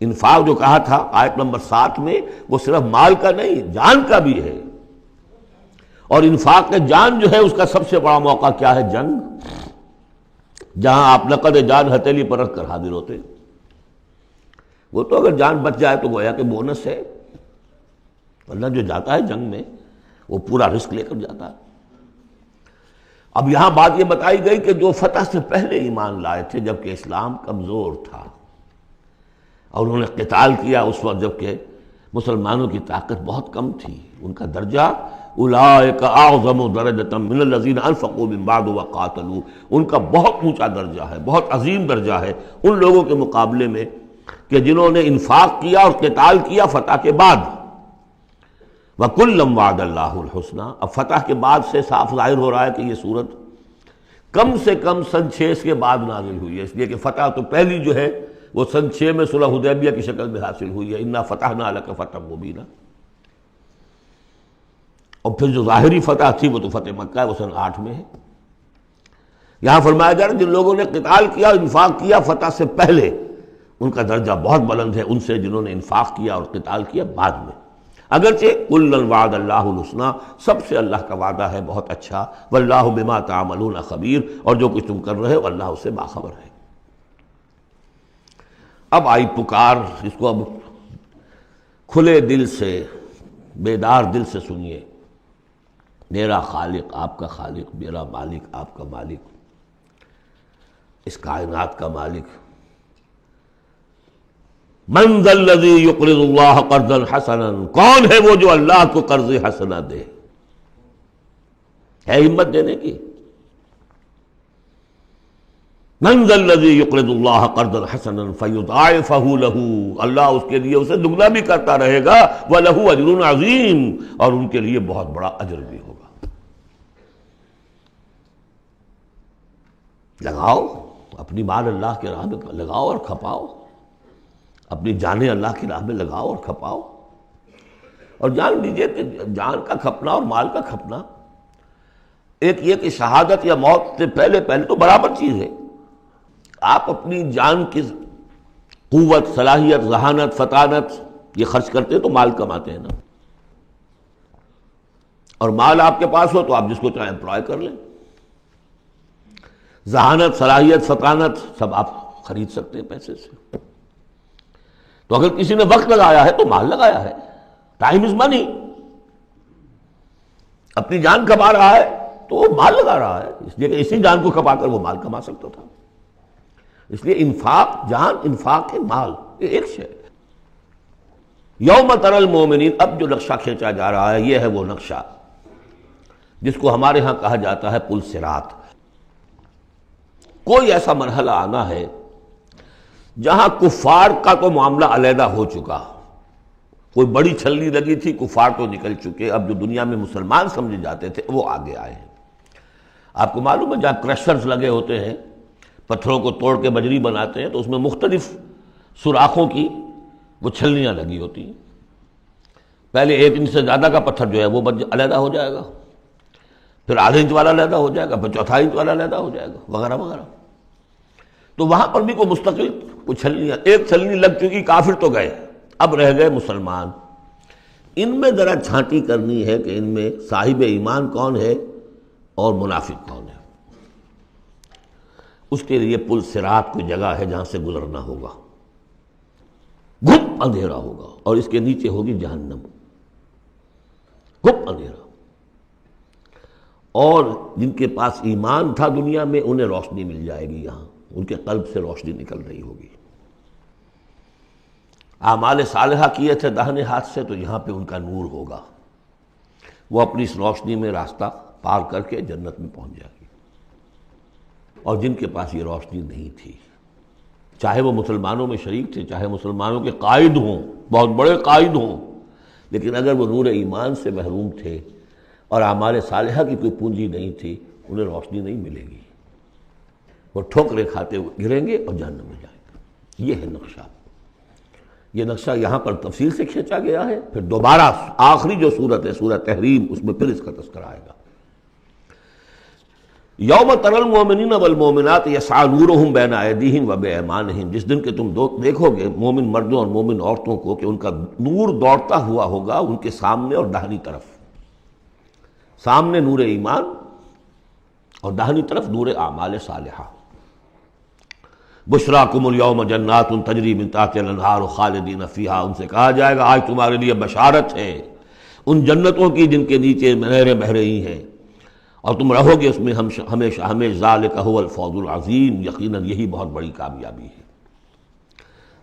انفاق جو کہا تھا آیت نمبر 7 میں، وہ صرف مال کا نہیں، جان کا بھی ہے، اور انفاق کے جان جو ہے اس کا سب سے بڑا موقع کیا ہے؟ جنگ، جہاں آپ نقد جان ہتھیلی پر رکھ کر حاضر ہوتے، وہ تو اگر جان بچ جائے تو گویا کہ بونس ہے، ورنہ جو جاتا ہے جنگ میں وہ پورا رسک لے کر جاتا ہے۔ اب یہاں بات یہ بتائی گئی کہ جو فتح سے پہلے ایمان لائے تھے جبکہ اسلام کمزور تھا، اور انہوں نے قتال کیا اس وقت جبکہ مسلمانوں کی طاقت بہت کم تھی، ان کا درجہ اولئک اعظم درجۃ من الذین انفقوا من بعد وقاتلوا، ان کا بہت اونچا درجہ ہے، بہت عظیم درجہ ہے ان لوگوں کے مقابلے میں کہ جنہوں نے انفاق کیا اور قتال کیا فتح کے بعد۔ وَكُلًّا وَعَدَ اللَّهُ الْحُسْنَى، اب فتح کے بعد سے صاف ظاہر ہو رہا ہے کہ یہ صورت کم سے کم سن 6 کے بعد نازل ہوئی ہے، اس لیے کہ فتح تو پہلی جو ہے وہ سن 6 میں صلح حدیبیہ کی شکل میں حاصل ہوئی ہے، اِنَّا فَتَحْنَا لَكَ فَتْحًا مُبِينًا، اور پھر جو ظاہری فتح تھی وہ تو فتح مکہ ہے، وہ سن 8 میں ہے۔ یہاں فرمایا جا رہا ہے جن لوگوں نے قتال کیا انفاق کیا فتح سے پہلے، ان کا درجہ بہت بلند ہے ان سے جنہوں نے انفاق کیا اور قتال کیا بعد میں، اگرچہ کلاً وعد اللہ الحسنیٰ، سب سے اللہ کا وعدہ ہے بہت اچھا، واللہ بما تعملون خبیر، اور جو کچھ تم کر رہے ہو اللہ اس سے باخبر ہے۔ اب آئی پکار، اس کو اب کھلے دل سے بیدار دل سے سنیے۔ میرا خالق آپ کا خالق، میرا مالک آپ کا مالک، اس کائنات کا مالک، من ذا الذی یقرض اللہ قرضا حسنا، کون ہے وہ جو اللہ کو قرض حسنا دے؟ ہے ہمت دینے کی؟ من ذا الذی یقرض اللہ قرضا حسنا فیضاعفہ لہ، اللہ اس کے لیے اسے دگنا بھی کرتا رہے گا، وَلَهُ أَجْرٌ عَظِيمٌ، اور ان کے لیے بہت بڑا اجر بھی ہوگا۔ لگاؤ اپنی مال اللہ کے راہ میں لگاؤ اور کھپاؤ، اپنی جانیں اللہ کی راہ میں لگاؤ اور کھپاؤ، اور جان لیجئے کہ جان کا کھپنا اور مال کا کھپنا ایک یہ کہ شہادت یا موت سے پہلے تو برابر چیز ہے۔ آپ اپنی جان کی قوت، صلاحیت، ذہانت، فطانت یہ خرچ کرتے ہیں تو مال کماتے ہیں نا، اور مال آپ کے پاس ہو تو آپ جس کو چاہیں امپلائے کر لیں، ذہانت، صلاحیت، فطانت سب آپ خرید سکتے ہیں پیسے سے۔ تو اگر کسی نے وقت لگایا ہے تو مال لگایا ہے، ٹائم از منی، اپنی جان کما رہا ہے تو وہ مال لگا رہا ہے، اس لیے کہ اسی جان کو کھپا کر وہ مال کما سکتا تھا۔ اس لیے انفاق جان، انفاق ہے مال، یہ ایک شے۔ یوم تری المؤمنین، اب جو نقشہ کھینچا جا رہا ہے یہ ہے وہ نقشہ جس کو ہمارے ہاں کہا جاتا ہے پل صراط۔ کوئی ایسا مرحلہ آنا ہے جہاں کفار کا تو معاملہ علیحدہ ہو چکا، کوئی بڑی چھلنی لگی تھی، کفار تو نکل چکے، اب جو دنیا میں مسلمان سمجھے جاتے تھے وہ آگے آئے ہیں۔ آپ کو معلوم ہے جہاں کرشرز لگے ہوتے ہیں، پتھروں کو توڑ کے بجری بناتے ہیں، تو اس میں مختلف سوراخوں کی وہ چھلنیاں لگی ہوتی ہیں۔ پہلے 1 انچ سے زیادہ کا پتھر جو ہے وہ علیحدہ ہو جائے گا، پھر ½ انچ والا علیحدہ ہو جائے گا، پھر چوتھا انچ والا علیحدہ ہو جائے گا، وغیرہ وغیرہ۔ تو وہاں پر بھی کوئی مستقل کوئی چھلنیاں، ایک چھلنی لگ چکی، کافر تو گئے، اب رہ گئے مسلمان۔ ان میں ذرا چھانٹی کرنی ہے کہ ان میں صاحب ایمان کون ہے اور منافق کون ہے۔ اس کے لیے پل صراط کوئی جگہ ہے جہاں سے گزرنا ہوگا، گھپ اندھیرا ہوگا، اور اس کے نیچے ہوگی جہنم، گھپ اندھیرا۔ اور جن کے پاس ایمان تھا دنیا میں انہیں روشنی مل جائے گی، یہاں ان کے قلب سے روشنی نکل رہی ہوگی۔ اعمال صالحہ کیے تھے داہنے ہاتھ سے تو یہاں پہ ان کا نور ہوگا، وہ اپنی اس روشنی میں راستہ پار کر کے جنت میں پہنچ جائے گی۔ اور جن کے پاس یہ روشنی نہیں تھی، چاہے وہ مسلمانوں میں شریک تھے، چاہے مسلمانوں کے قائد ہوں، بہت بڑے قائد ہوں، لیکن اگر وہ نور ایمان سے محروم تھے اور اعمال صالحہ کی کوئی پونجی نہیں تھی، انہیں روشنی نہیں ملے گی، وہ ٹھوکریں کھاتے ہوئے گریں گے اور جہنم میں جائیں گے۔ یہ ہے نقشہ۔ یہ نقشہ یہاں پر تفصیل سے کھینچا گیا ہے، پھر دوبارہ آخری جو سورت ہے سورہ تحریم، اس میں پھر اس کا تذکرہ آئے گا۔ یوم تری المؤمنین والمؤمنات یسعی نورہم بین ایدیہم وبایمانہم، جس دن کہ تم دیکھو گے مومن مردوں اور مومن عورتوں کو کہ ان کا نور دوڑتا ہوا ہوگا ان کے سامنے اور داہنی طرف، سامنے نور ایمان اور داہنی طرف نور اعمال صالحہ۔ بشراکم اليوم جنات تجری من تحتها الانہار خالدین فیہا، ان سے کہا جائے گا آج تمہارے لیے بشارت ہے ان جنتوں کی جن کے نیچے نہریں بہہ رہی ہیں، اور تم رہو گے اس میں ہمیشہ ہمیشہ، ذالک هو الفوز العظیم، یقیناً یہی بہت بڑی کامیابی ہے۔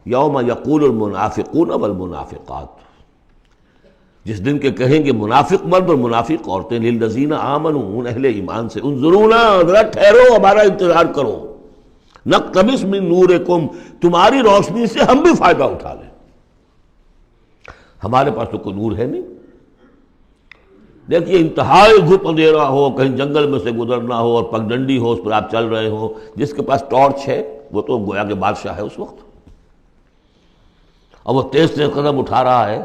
یوم یقول المنافقون والمنافقات، جس دن کے کہیں گے منافق مرد اور منافق عورتیں للذین آمنوا، ان اہل ایمان سے، انظرونا، ذرا ٹھہرو، ہمارا انتظار کرو، نقتبس من نورکم، تمہاری روشنی سے ہم بھی فائدہ اٹھا لیں۔ ہمارے پاس تو کوئی نور ہے نہیں۔ دیکھیے انتہائی دھوپ اندھیرا ہو، کہیں جنگل میں سے گزرنا ہو اور پگڈنڈی ہو، اس پر آپ چل رہے ہو، جس کے پاس ٹارچ ہے وہ تو گویا کہ بادشاہ ہے اس وقت، اور وہ تیز تیز قدم اٹھا رہا ہے،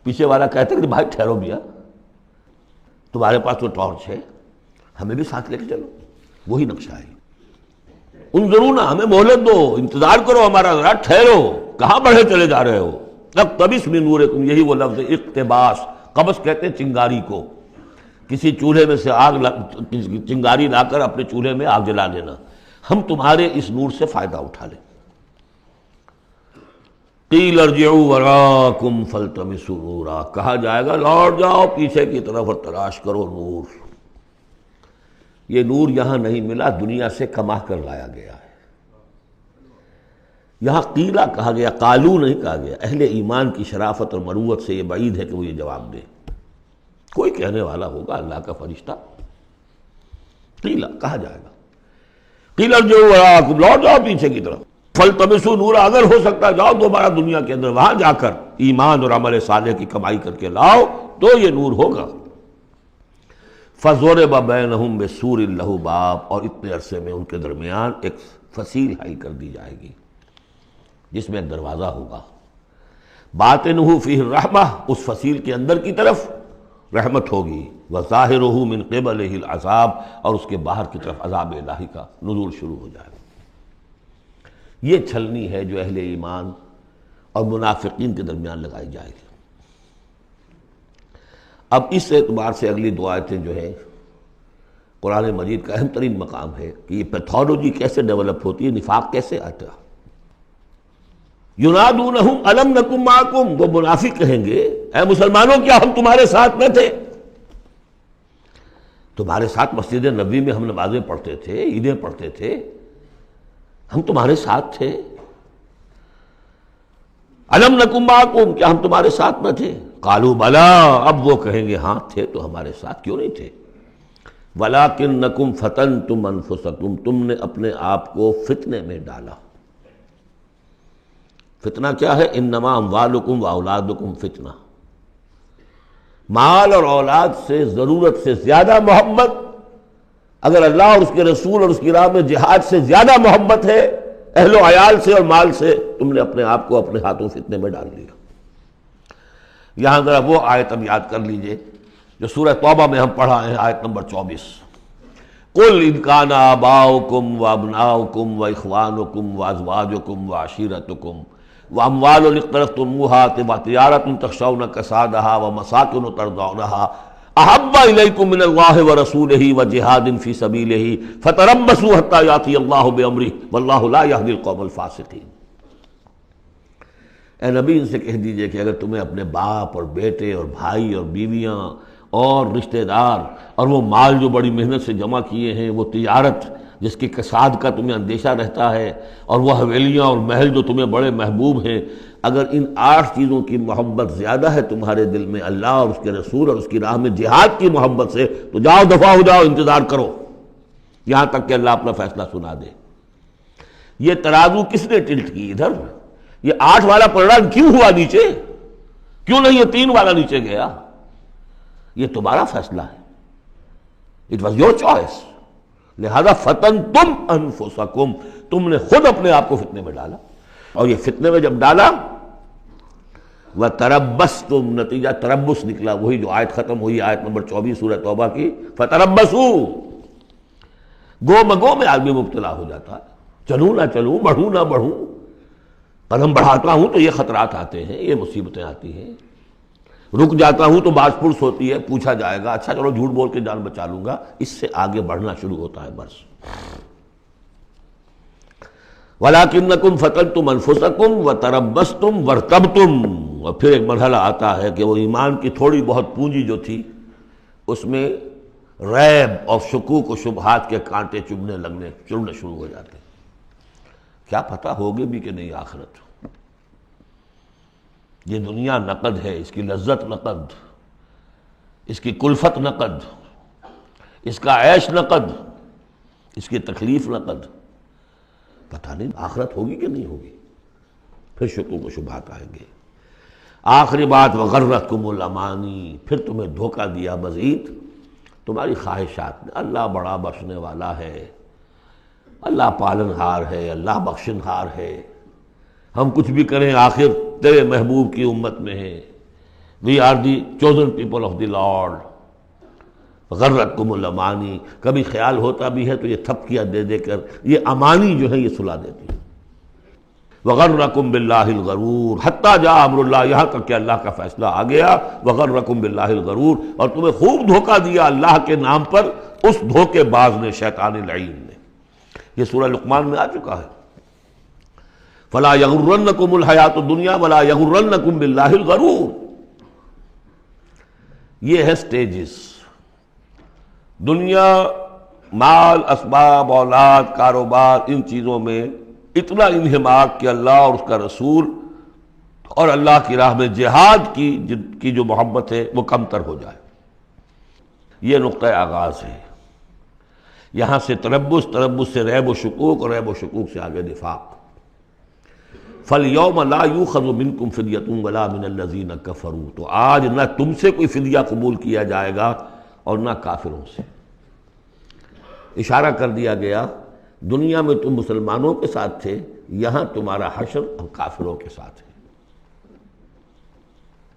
پیچھے والا کہتا ہے کہ بھائی ٹھہرو بھیا، تمہارے پاس تو ٹارچ ہے، ہمیں بھی ساتھ لے کے چلو۔ وہی نقشہ ہے، انظرونا، ہمیں مہلت دو، انتظار کرو ہمارا، ذرا ٹھہرو، کہاں بڑھے چلے جا رہے ہو۔ اقتبس من نورکم، یہی وہ لفظ ہے اقتباس، قبس کہتے ہیں چنگاری کو، کسی چولہے میں سے چنگاری لا کر اپنے چولہے میں آگ جلا لینا، ہم تمہارے اس نور سے فائدہ اٹھا لیں۔ قیل ارجعوا وراءکم فالتمسوا نورا، کہا جائے گا لوٹ جاؤ پیچھے کی طرف اور تلاش کرو نور۔ یہ نور یہاں نہیں ملا، دنیا سے کما کر لایا گیا ہے۔ یہاں قیلا کہا گیا، قالو نہیں کہا گیا۔ اہل ایمان کی شرافت اور مروت سے یہ بعید ہے کہ وہ یہ جواب دے، کوئی کہنے والا ہوگا اللہ کا فرشتہ، قیلا کہا جائے گا، قیل ارجعوا وراءکم، لوٹ جاؤ پیچھے کی طرف، فالتمسوا نورا، اگر ہو سکتا ہے جاؤ دوبارہ دنیا کے اندر، وہاں جا کر ایمان اور عمل صالح کی کمائی کر کے لاؤ تو یہ نور ہوگا۔ فضرب بینہم بسور لہ باب، اور اتنے عرصے میں ان کے درمیان ایک فصیل حائل کر دی جائے گی جس میں ایک دروازہ ہوگا، باطنہ فیہ الرحمہ، اس فصیل کے اندر کی طرف رحمت ہوگی، وظاہرہ من قبلہ العذاب، اور اس کے باہر کی طرف عذاب الہی کا نزول شروع ہو جائے گا۔ یہ چھلنی ہے جو اہل ایمان اور منافقین کے درمیان لگائی جائے گی۔ اب اس اعتبار سے اگلی دو آیتیں جو ہیں قرآن مجید کا اہم ترین مقام ہے کہ یہ پیتھولوجی کیسے ڈیولپ ہوتی ہے، نفاق کیسے آتا ہے۔ ینادونہم الم نکن معکم، وہ منافق کہیں گے اے مسلمانوں کیا ہم تمہارے ساتھ نہ تھے؟ تمہارے ساتھ مسجد نبوی میں ہم نمازیں پڑھتے تھے، عیدیں پڑھتے تھے، ہم تمہارے ساتھ تھے۔ الم نکن معکم، کیا ہم تمہارے ساتھ نہ تھے؟ قالوا بلا، اب وہ کہیں گے ہاں تھے تو ہمارے ساتھ، کیوں نہیں تھے؟ ولکنکم فتنتم انفسکم، تم نے اپنے آپ کو فتنے میں ڈالا۔ فتنہ کیا ہے؟ انما اموالکم واولادکم فتنہ، مال اور اولاد سے ضرورت سے زیادہ محبت، اگر اللہ اور اس کے رسول اور اس کی راہ میں جہاد سے زیادہ محبت ہے اہل و عیال سے اور مال سے، تم نے اپنے آپ کو اپنے ہاتھوں فتنے میں ڈال لیا۔ یہاں ذرا وہ آیت اب یاد کر لیجئے جو سورہ توبہ میں ہم پڑھا ہے، آیت نمبر 24، قل ان کان آباؤکم وابناؤکم واخوانکم وازواجکم وعشیرتکم واموال اقترفتموها وتجارۃ تخشون کسادها ومساکن ترضونها احب الیکم من اللہ ورسولہ وجہاد فی سبیلہ فتربصوا حتی یاتی اللہ بامرہ واللہ لا یہدی القوم الفاسقین۔ اے نبی ان سے کہہ دیجئے کہ اگر تمہیں اپنے باپ اور بیٹے اور بھائی اور بیویاں اور رشتہ دار اور وہ مال جو بڑی محنت سے جمع کیے ہیں، وہ تجارت جس کی کساد کا تمہیں اندیشہ رہتا ہے، اور وہ حویلیاں اور محل جو تمہیں بڑے محبوب ہیں، اگر ان 8 چیزوں کی محبت زیادہ ہے تمہارے دل میں اللہ اور اس کے رسول اور اس کی راہ میں جہاد کی محبت سے، تو جاؤ دفع ہو جاؤ، انتظار کرو یہاں تک کہ اللہ اپنا فیصلہ سنا دے۔ یہ ترازو کس نے ٹلٹ کی ادھر؟ یہ 8 والا پلڑا کیوں ہوا نیچے؟ کیوں نہیں یہ 3 والا نیچے گیا؟ یہ تمہارا فیصلہ ہے، اٹ واز یور چوائس، لہذا فتنتم انفسکم، تم نے خود اپنے آپ کو فتنے میں ڈالا، اور یہ فتنے میں جب ڈالا وتربصتم، نتیجہ تربص نکلا، وہی جو آیت ختم ہوئی آیت نمبر 24 سورہ توبہ کی، فتربصوا، گو مگو میں آدمی مبتلا ہو جاتا ہے، چلوں نہ چلوں، بڑھوں نہ بڑھوں، قدم بڑھاتا ہوں تو یہ خطرات آتے ہیں، یہ مصیبتیں آتی ہیں، رک جاتا ہوں تو باز پرس ہوتی ہے، پوچھا جائے گا، اچھا چلو جھوٹ بول کے جان بچا لوں گا، اس سے آگے بڑھنا شروع ہوتا ہے بس۔ وَلَكِنَّكُمْ فَتَنْتُمْ أَنفُسَكُمْ وَتَرَبَّصْتُمْ وَارْتَبْتُمْ، اور پھر ایک مرحلہ آتا ہے کہ وہ ایمان کی تھوڑی بہت پونجی جو تھی اس میں ریب اور شکوک و شبہات کے کانٹے چڑھنے شروع ہو جاتے ہیں، کیا پتہ ہوگی بھی کہ نہیں آخرت، یہ دنیا نقد ہے، اس کی لذت نقد، اس کی کلفت نقد، اس کا عیش نقد، اس کی تکلیف نقد. پتہ نہیں آخرت ہوگی کہ نہیں ہوگی. پھر شکوک و شبہات آئیں گے. آخری بات وغرتکم الامانی، پھر تمہیں دھوکہ دیا مزید تمہاری خواہشات نے. اللہ بڑا بخشنے والا ہے، اللہ پالنہار ہے، اللہ بخشنہار ہے. ہم کچھ بھی کریں آخر تیرے محبوب کی امت میں ہے. We are the chosen people of the Lord. غرتکم الامانی، کبھی خیال ہوتا بھی ہے تو یہ تھپکیاں دے دے کر یہ امانی جو ہے یہ سلا دیتی ہے. وغرکم باللہ الغرور حتی جاء امر اللہ، یہاں تک کہ اللہ کا فیصلہ آ گیا. وغرکم باللہ الغرور، اور تمہیں خوب دھوکہ دیا اللہ کے نام پر اس دھوکے باز نے، شیطان لعین نے. یہ سورہ لقمان میں آ چکا ہے. فلا یغرنکم الحیات الدنیا ولا یغرنکم باللہ الغرور. یہ ہے سٹیجز. دنیا، مال، اسباب، اولاد، کاروبار، ان چیزوں میں اتنا انہماک کہ اللہ اور اس کا رسول اور اللہ کی راہ میں جہاد کی جو محبت ہے وہ کم تر ہو جائے. یہ نقطہ آغاز ہے. یہاں سے تربص سے ریب و شکوک، اور ریب و شکوک سے آگے نفاق. فَالْيَوْمَ لَا يُؤْخَذُ مِنْكُمْ فِدْيَةٌ وَلَا مِنَ الَّذِينَ كَفَرُوا، تو آج نہ تم سے کوئی فدیہ قبول کیا جائے گا اور نہ کافروں سے. اشارہ کر دیا گیا دنیا میں تم مسلمانوں کے ساتھ تھے، یہاں تمہارا حشر ہم کافروں کے ساتھ ہے.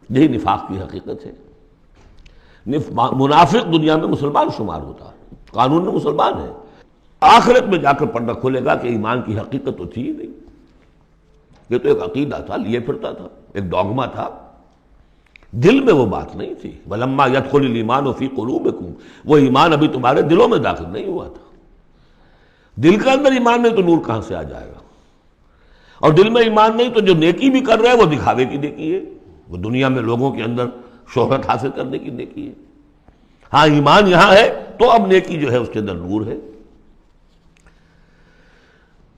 یہی نفاق کی حقیقت ہے. منافق دنیا میں مسلمان شمار ہوتا ہے، قانون میں مسلمان ہے. آخرت میں جا کر پردہ کھلے گا کہ ایمان کی حقیقت تو تھی ہی نہیں. یہ تو ایک عقیدہ تھا، لیے پھرتا تھا، ایک ڈوگما تھا. دل میں وہ بات نہیں تھی. وَلَمَّا يَدْخُلِ الْإِيمَانُ فِي قُلُوبِكُمْ، وہ ایمان ابھی تمہارے دلوں میں داخل نہیں ہوا تھا. دل کے اندر ایمان نہیں تو نور کہاں سے آ جائے گا؟ اور دل میں ایمان نہیں تو جو نیکی بھی کر رہے ہیں وہ دکھاوے کی نیکی ہے، وہ دنیا میں لوگوں کے اندر شہرت حاصل کرنے کی نیکی ہے. ہاں ایمان یہاں ہے تو اب نیکی جو ہے اس کے اندر نور ہے.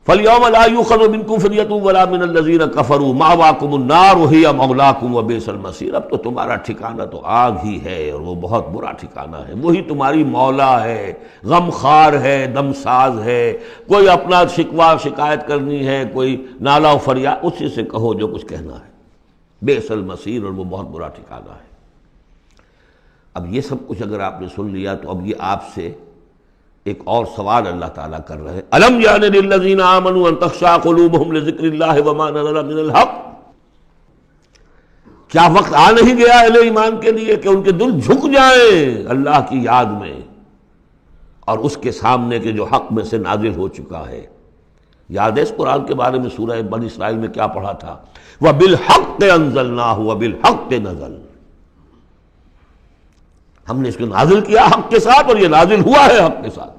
فَالْيَوْمَ لَا يُؤْخَذُ مِنْكُمْ فِدْيَةٌ وَلَا مِنَ الَّذِينَ كَفَرُوا مَأْوَاكُمُ النَّارُ وَهِيَ مَوْلَاكُمْ وَبِئْسَ الْمَصِيرُ. اب تو تمہارا ٹھکانہ تو آگ ہی ہے اور وہ بہت برا ٹھکانہ ہے. وہی تمہاری مولا ہے، غم خار ہے، دم ساز ہے. کوئی اپنا شکوہ شکایت کرنی ہے، کوئی نالا و فریاد، اسی سے کہو جو کچھ کہنا ہے. بئس المصیر، اور وہ بہت برا ٹھکانہ ہے. اب یہ سب کچھ اگر آپ نے سن لیا تو اب یہ آپ سے ایک اور سوال اللہ تعالیٰ کر رہے ہیں. الم یعن للذین آمنوا ان تخشع قلوبہم لذکر اللہ وما نزل من الحق. کیا وقت آ نہیں گیا اہل ایمان کے لیے کہ ان کے دل جھک جائیں اللہ کی یاد میں اور اس کے سامنے کے جو حق میں سے نازل ہو چکا ہے. یاد ہے اس قرآن کے بارے میں سورہ بنی اسرائیل میں کیا پڑھا تھا؟ وَبِالْحَقِّ أَنزَلْنَاهُ وَبِالْحَقِّ نَزَلَ. ہم نے اس کو نازل کیا حق کے ساتھ اور یہ نازل ہوا ہے حق کے ساتھ.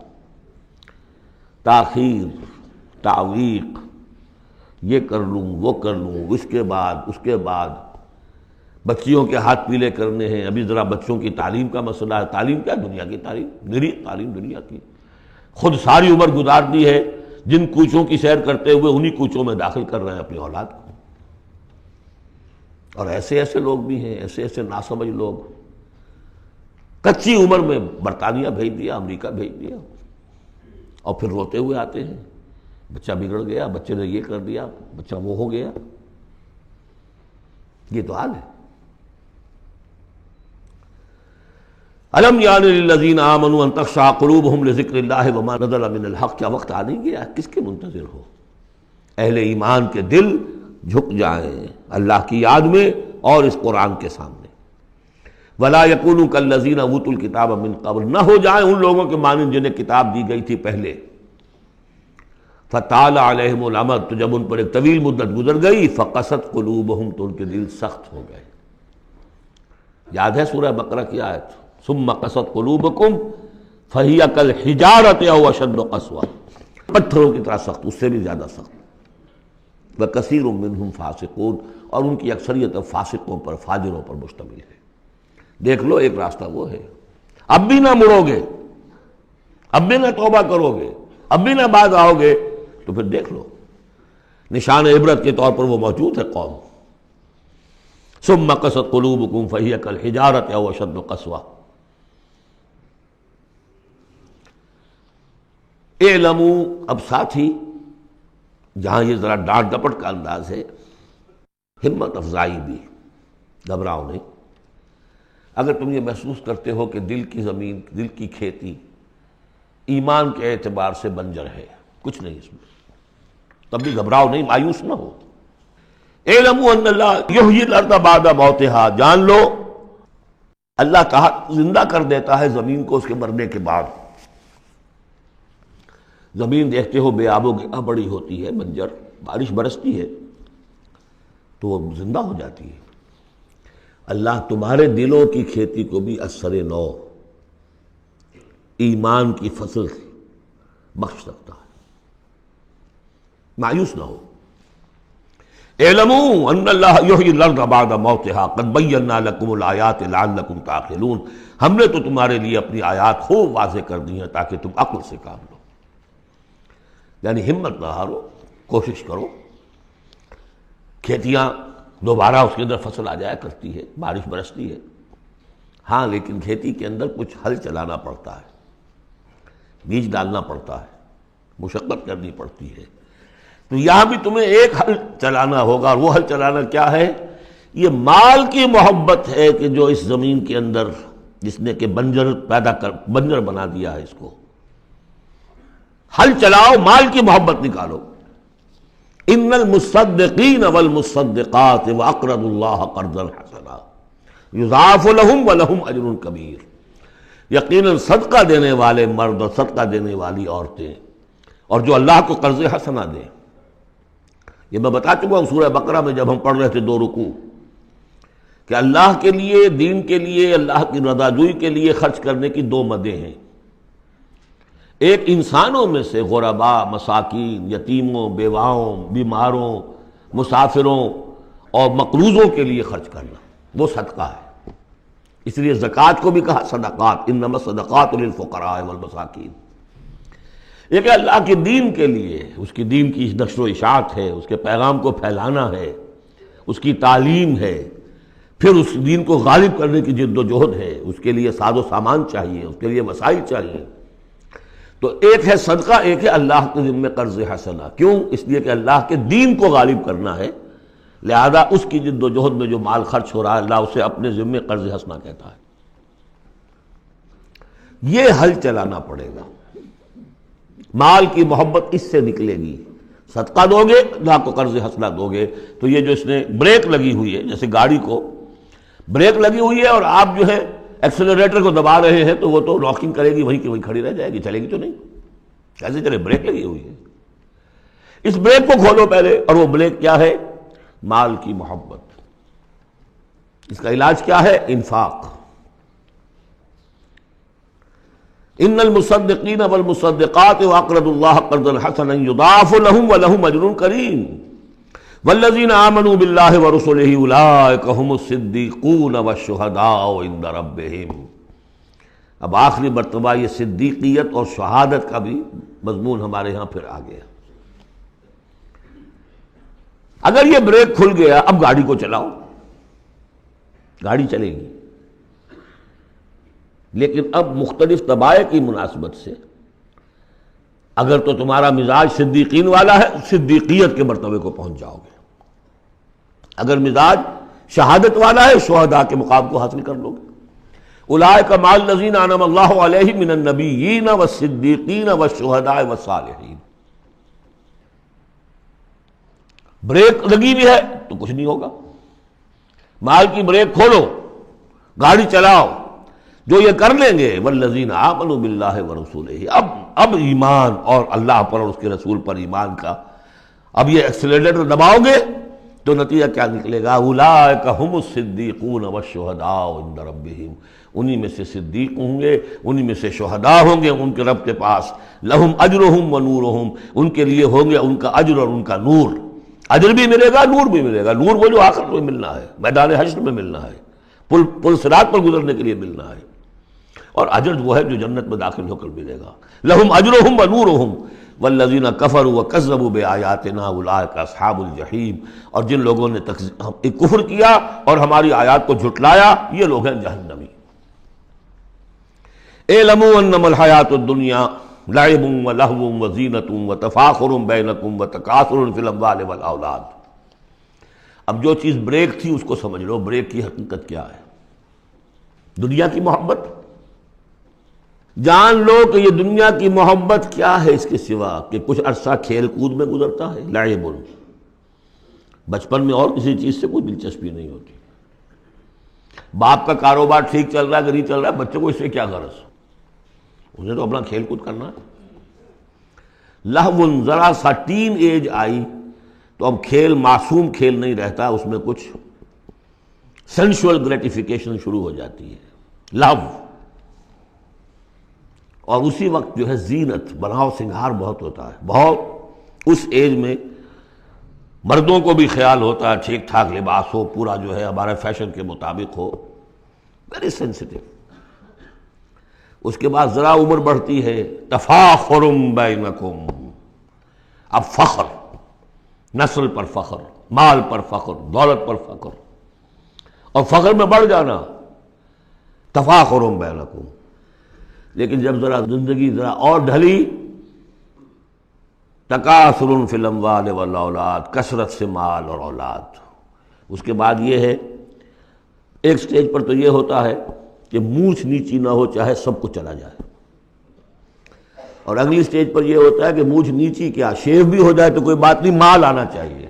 تاخیر، تعویق، یہ کر لوں وہ کر لوں، اس کے بعد بچیوں کے ہاتھ پیلے کرنے ہیں. ابھی ذرا بچوں کی تعلیم کا مسئلہ ہے. تعلیم کیا؟ دنیا کی تعلیم، میری تعلیم دنیا کی. خود ساری عمر گزار دی ہے جن کوچوں کی سیر کرتے ہوئے انہی کوچوں میں داخل کر رہے ہیں اپنی اولاد کو. اور ایسے ایسے لوگ بھی ہیں، ایسے ایسے ناسمجھ لوگ. کچی عمر میں برطانیہ بھیج دیا، امریکہ بھیج دیا، اور پھر روتے ہوئے آتے ہیں بچہ بگڑ گیا، بچے نے یہ کر دیا، بچہ وہ ہو گیا. یہ تو حال ہے. الم یعن للذین آمنوا ان تخشع قلوبہم لذکر اللہ وما نزل من الحق. کیا وقت آ نہیں گیا؟ کس کے منتظر ہو؟ اہل ایمان کے دل جھک جائیں اللہ کی یاد میں اور اس قرآن کے سامنے. ولا یکونوا کالذین اوتوا الکتاب من قبل، نہ ہو جائیں ان لوگوں کے مانند جنہیں کتاب دی گئی تھی پہلے. فطال علیہم الامد، تو جب ان پر ایک طویل مدت گزر گئی، فقست قلوبہم، تو ان کے دل سخت ہو گئے. یاد ہے سورہ بقرہ کی آیت؟ ثم قست قلوبکم فہی کالحجارۃ او اشد قسوۃ. پتھروں کی طرح سخت، اس سے بھی زیادہ سخت. وکثیر منہم فاسقون، اور ان کی اکثریت فاسقوں پر، فاجروں پر مشتمل ہے. دیکھ لو ایک راستہ وہ ہے. اب بھی نہ مڑو گے، اب بھی نہ توبہ کرو گے، اب بھی نہ باز آؤ گے، تو پھر دیکھ لو نشان عبرت کے طور پر وہ موجود ہے قوم. ثم قست قلوبکم فہی کالحجارۃ او اشد قسوۃ. اعلموا، اب ساتھ ہی جہاں یہ ذرا ڈانٹ ڈپٹ کا انداز ہے، ہمت افزائی بھی، گھبراؤ نہیں۔ اگر تم یہ محسوس کرتے ہو کہ دل کی زمین، دل کی کھیتی ایمان کے اعتبار سے بنجر ہے، کچھ نہیں اس میں، تب بھی گھبراؤ نہیں، مایوس نہ ہو۔ اعلموا ان اللہ یحیی الارض بعد موتہا، جان لو اللہ تعالیٰ زندہ کر دیتا ہے زمین کو اس کے مرنے کے بعد۔ زمین دیکھتے ہو بے آب و گیا بڑی ہوتی ہے، بنجر، بارش برستی ہے تو وہ زندہ ہو جاتی ہے۔ اللہ تمہارے دلوں کی کھیتی کو بھی اثر نو، ایمان کی فصل بخش سکتا ہے، مایوس نہ ہو۔ اعلموا ان اللہ یحیی الارض بعد موتہا قد بینا لکم الآیات لعلکم تعقلون، ہم نے تو تمہارے لیے اپنی آیات خوب واضح کر دی ہیں تاکہ تم عقل سے کام لو۔ یعنی ہمت نہ ہارو، کوشش کرو۔ کھیتیاں دوبارہ اس کے اندر فصل آ جایا کرتی ہے، بارش برستی ہے، ہاں لیکن کھیتی کے اندر کچھ ہل چلانا پڑتا ہے، بیج ڈالنا پڑتا ہے، مشقت کرنی پڑتی ہے۔ تو یہاں بھی تمہیں ایک ہل چلانا ہوگا، اور وہ ہل چلانا کیا ہے؟ یہ مال کی محبت ہے کہ جو اس زمین کے اندر جس نے کہ بنجر بنا دیا ہے، اس کو ہل چلاؤ، مال کی محبت نکالو۔ ان المصدقین والمصدقات واقرضوا اللہ قرضا حسنا یضاعف لهم ولهم اجر کبیر، یقیناً صدقہ دینے والے مرد اور صدقہ دینے والی عورتیں، اور جو اللہ کو قرض حسنہ دیں، یہ میں بتا چکا ہوں سورہ بقرہ میں جب ہم پڑھ رہے تھے 2 رکوع، کہ اللہ کے لیے، دین کے لیے، اللہ کی رضا جوئی کے لیے خرچ کرنے کی 2 مدیں ہیں۔ ایک انسانوں میں سے غرباء، مساکین، یتیموں، بیواؤں، بیماروں، مسافروں اور مقروضوں کے لیے خرچ کرنا، وہ صدقہ ہے۔ اس لیے زکوٰۃ کو بھی کہا صدقات، انما الصدقات للفقراء والمساکین۔ ایک ہے اللہ کے دین کے لیے، اس کی دین کی نشر و اشاعت ہے، اس کے پیغام کو پھیلانا ہے، اس کی تعلیم ہے، پھر اس دین کو غالب کرنے کی جد و جہد ہے، اس کے لیے ساز و سامان چاہیے، اس کے لیے وسائل چاہیے۔ تو ایک ہے صدقہ، ایک ہے اللہ کے ذمہ قرض حسنہ۔ کیوں؟ اس لیے کہ اللہ کے دین کو غالب کرنا ہے، لہذا اس کی جد و جہد میں جو مال خرچ ہو رہا ہے اللہ اسے اپنے ذمہ قرض حسنہ کہتا ہے۔ یہ حل چلانا پڑے گا، مال کی محبت اس سے نکلے گی۔ صدقہ دو گے، اللہ کو قرض حسنہ دو گے، تو یہ جو اس نے بریک لگی ہوئی ہے، جیسے گاڑی کو بریک لگی ہوئی ہے اور آپ جو ہے ایکسلریٹر کو دبا رہے ہیں تو وہ تو لاکنگ کرے گی، وہیں کی وہیں کھڑی رہ جائے گی، چلے گی تو نہیں، کیسے چلے؟ بریک لگی ہوئی ہے۔ اس بریک کو کھولو پہلے، اور وہ بریک کیا ہے؟ مال کی محبت۔ اس کا علاج کیا ہے؟ انفاق۔ ان المصدقین والمصدقات واقرضوا اللہ قرضا حسنا یضاعف لهم ولهم اجر کریم والذین آمنوا باللہ ورسلہ اولئک هم الصدیقون والشہداء عند ربہم۔ اب آخری مرتبہ یہ صدیقیت اور شہادت کا بھی مضمون ہمارے ہاں پھر آ گیا۔ اگر یہ بریک کھل گیا، اب گاڑی کو چلاؤ، گاڑی چلے گی، لیکن اب مختلف طبائع کی مناسبت سے اگر تو تمہارا مزاج صدیقین والا ہے، صدیقیت کے مرتبے کو پہنچ جاؤ گے۔ اگر مزاج شہادت والا ہے، شہداء کے مقام کو حاصل کر لو گے۔ اولئک مع الذین انعم اللہ علیہم من النبیین والصدیقین والشہداء والصالحین۔ بریک لگی بھی ہے تو کچھ نہیں ہوگا، مال کی بریک کھولو، گاڑی چلاؤ۔ جو یہ کر لیں گے والذین آمنوا باللہ ورسولہ، اب ایمان اور اللہ پر اور اس کے رسول پر ایمان کا، اب یہ ایکسیلریٹر دباؤ گے تو نتیجہ کیا نکلے گا؟ اولئک ھم الصدیقون والشہداء عند ربہم، انہی میں سے صدیق ہوں گے، انہی میں سے شہداء ہوں گے ان کے رب کے پاس۔ لہم اجرہم ونورہم، ان کے لیے ہوں گے ان کا اجر اور ان کا نور۔ اجر بھی ملے گا، نور بھی ملے گا۔ نور وہ جو آخر میں ملنا ہے، میدان حشر میں ملنا ہے، پل صراط پر گزرنے کے لیے ملنا ہے، اور اجر وہ ہے جو جنت میں داخل ہو کر ملے گا۔ لہم اجرہم ونورہم والذین کفروا وکذبوا بآیاتنا اولئک اصحاب الجحیم، اور جن لوگوں نے کفر کیا اور ہماری آیات کو جھٹلایا، یہ لوگ ہیں جہنمی۔ اعلموا انما الحیاۃ الدنیا لعب و لہو و زینت و تفاخر بینکم و تکاثر فی الاموال والاولاد۔ اب جو چیز بریک تھی اس کو سمجھ لو، بریک کی حقیقت کیا ہے؟ دنیا کی محبت۔ جان لو کہ یہ دنیا کی محبت کیا ہے اس کے سوا کہ کچھ عرصہ کھیل کود میں گزرتا ہے۔ لعب، بچپن میں اور کسی چیز سے کوئی دلچسپی نہیں ہوتی۔ باپ کا کاروبار ٹھیک چل رہا ہے کہ نہیں چل رہا ہے، بچوں کو اس سے کیا غرض، انہیں تو اپنا کھیل کود کرنا ہے۔ لہو، ذرا سا ٹین ایج آئی تو اب کھیل معصوم کھیل نہیں رہتا، اس میں کچھ سینشول گریٹیفیکیشن شروع ہو جاتی ہے، لو۔ اور اسی وقت جو ہے زینت، بناؤ سنگھار بہت ہوتا ہے، بہت۔ اس ایج میں مردوں کو بھی خیال ہوتا ہے ٹھیک ٹھاک لباس ہو، پورا جو ہے ہمارے فیشن کے مطابق ہو، ویری سینسٹیو۔ اس کے بعد ذرا عمر بڑھتی ہے، تفاخر بینکم، اب فخر، نسل پر فخر، مال پر فخر، دولت پر فخر، اور فخر میں بڑھ جانا، تفاخر بینکم۔ لیکن جب ذرا زندگی ذرا اور ڈھلی، تکاثر فی الاموال والاولاد، کثرت سے مال اور اولاد۔ اس کے بعد یہ ہے، ایک سٹیج پر تو یہ ہوتا ہے کہ مونچھ نیچی نہ ہو چاہے سب کچھ چلا جائے، اور اگلی سٹیج پر یہ ہوتا ہے کہ مونچھ نیچی کیا، شیو بھی ہو جائے تو کوئی بات نہیں، مال آنا چاہیے۔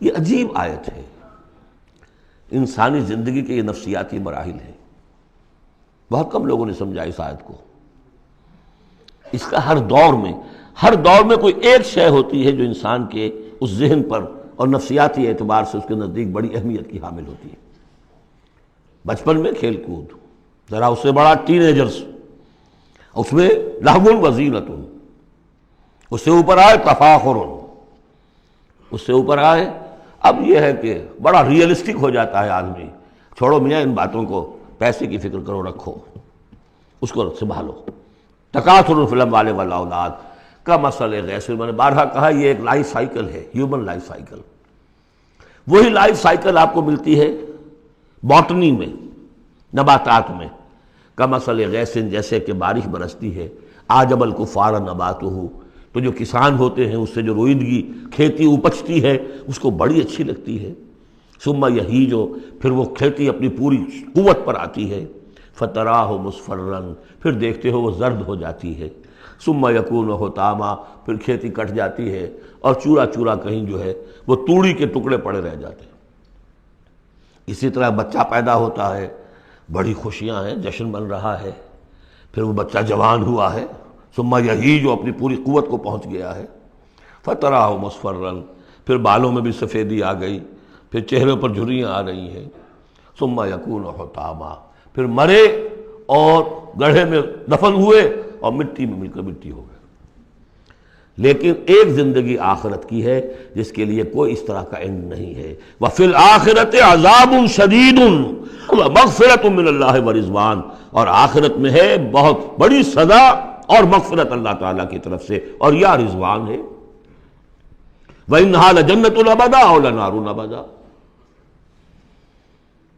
یہ عجیب آیت ہے، انسانی زندگی کے یہ نفسیاتی مراحل ہیں۔ بہت کم لوگوں نے سمجھا اس آیت کو۔ اس کا ہر دور میں کوئی ایک شے ہوتی ہے جو انسان کے اس ذہن پر اور نفسیاتی اعتبار سے اس کے نزدیک بڑی اہمیت کی حامل ہوتی ہے۔ بچپن میں کھیل کود، ذرا اس سے بڑا ٹین ایجرز، اس میں لہو و زینت، اس سے اوپر آئے تفاخر، اس سے اوپر آئے اب یہ ہے کہ بڑا ریئلسٹک ہو جاتا ہے آدمی، چھوڑو میاں ان باتوں کو، پیسے کی فکر کرو، رکھو اس کو، سنبھالو۔ تکاثر فی الاموال والاولاد کا مسئلہ غیث، میں نے بارہا کہا یہ ایک لائف سائیکل ہے، ہیومن لائف سائیکل۔ وہی لائف سائیکل آپ کو ملتی ہے باٹنی میں، نباتات میں، کا مسئلہ غیث، جیسے کہ بارش برستی ہے، اعجب الکفار نباتہ، تو جو کسان ہوتے ہیں اس سے جو روئیدگی کھیتی اپجتی ہے اس کو بڑی اچھی لگتی ہے۔ ثم یہیج، پھر وہ کھیتی اپنی پوری قوت پر آتی ہے، فتراہ مصفرا، پھر دیکھتے ہو وہ زرد ہو جاتی ہے، ثم یکون حطاما، پھر کھیتی کٹ جاتی ہے اور چورا چورا کہیں جو ہے وہ توڑی کے ٹکڑے پڑے رہ جاتے ہیں۔ اسی طرح بچہ پیدا ہوتا ہے، بڑی خوشیاں ہیں، جشن بن رہا ہے، پھر وہ بچہ جوان ہوا ہے، ثم یہیج، جو اپنی پوری قوت کو پہنچ گیا ہے، فتراہ مصفرا، پھر بالوں میں بھی سفیدی آ گئی، پھر چہرے پر جھریاں آ رہی ہیں، ثم یکون حطاما، پھر مرے اور گڑھے میں دفن ہوئے اور مٹی میں مل کر مٹی ہو گئے۔ لیکن ایک زندگی آخرت کی ہے جس کے لیے کوئی اس طرح کا اینڈ نہیں ہے۔ وَفِي الْآخِرَةِ عَذَابٌ شَدِيدٌ وَمَغْفِرَةٌ مِّنَ اللَّهِ وَرِضْوَانٌ، اور آخرت میں ہے بہت بڑی سزا اور مغفرت اللہ تعالیٰ کی طرف سے، اور یا رضوان ہے۔ وَإِنَّهَا لَجَنَّةٌ أَبَدًا أَوْ لَنَارٌ أَبَدًا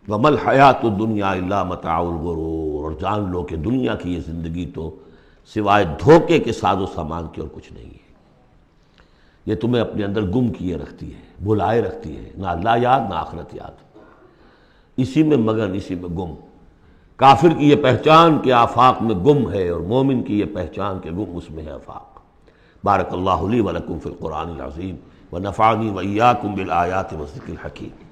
وَمَا الْحَيَاةُ الدُّنْيَا إِلَّا مَتَاعُ الْغُرُورِ، اور جان لو کہ دنیا کی یہ زندگی تو سوائے دھوکے کے ساز و سامان کی اور کچھ نہیں ہے۔ یہ تمہیں اپنے اندر گم کیے رکھتی ہے، بھلائے رکھتی ہے، نہ اللہ یاد نہ آخرت یاد، اسی میں مگن، اسی میں گم۔ کافر کی یہ پہچان کہ آفاق میں گم ہے، اور مومن کی یہ پہچان کہ گم اس میں ہے آفاق۔ بارک اللہ لی ولکم فی القرآن العظیم ونفعنی وإیاکم بالآیات والذکر الحکیم۔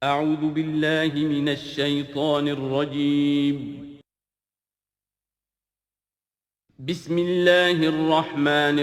أعوذ بالله من الشيطان الرجيم. بسم الله الرحمن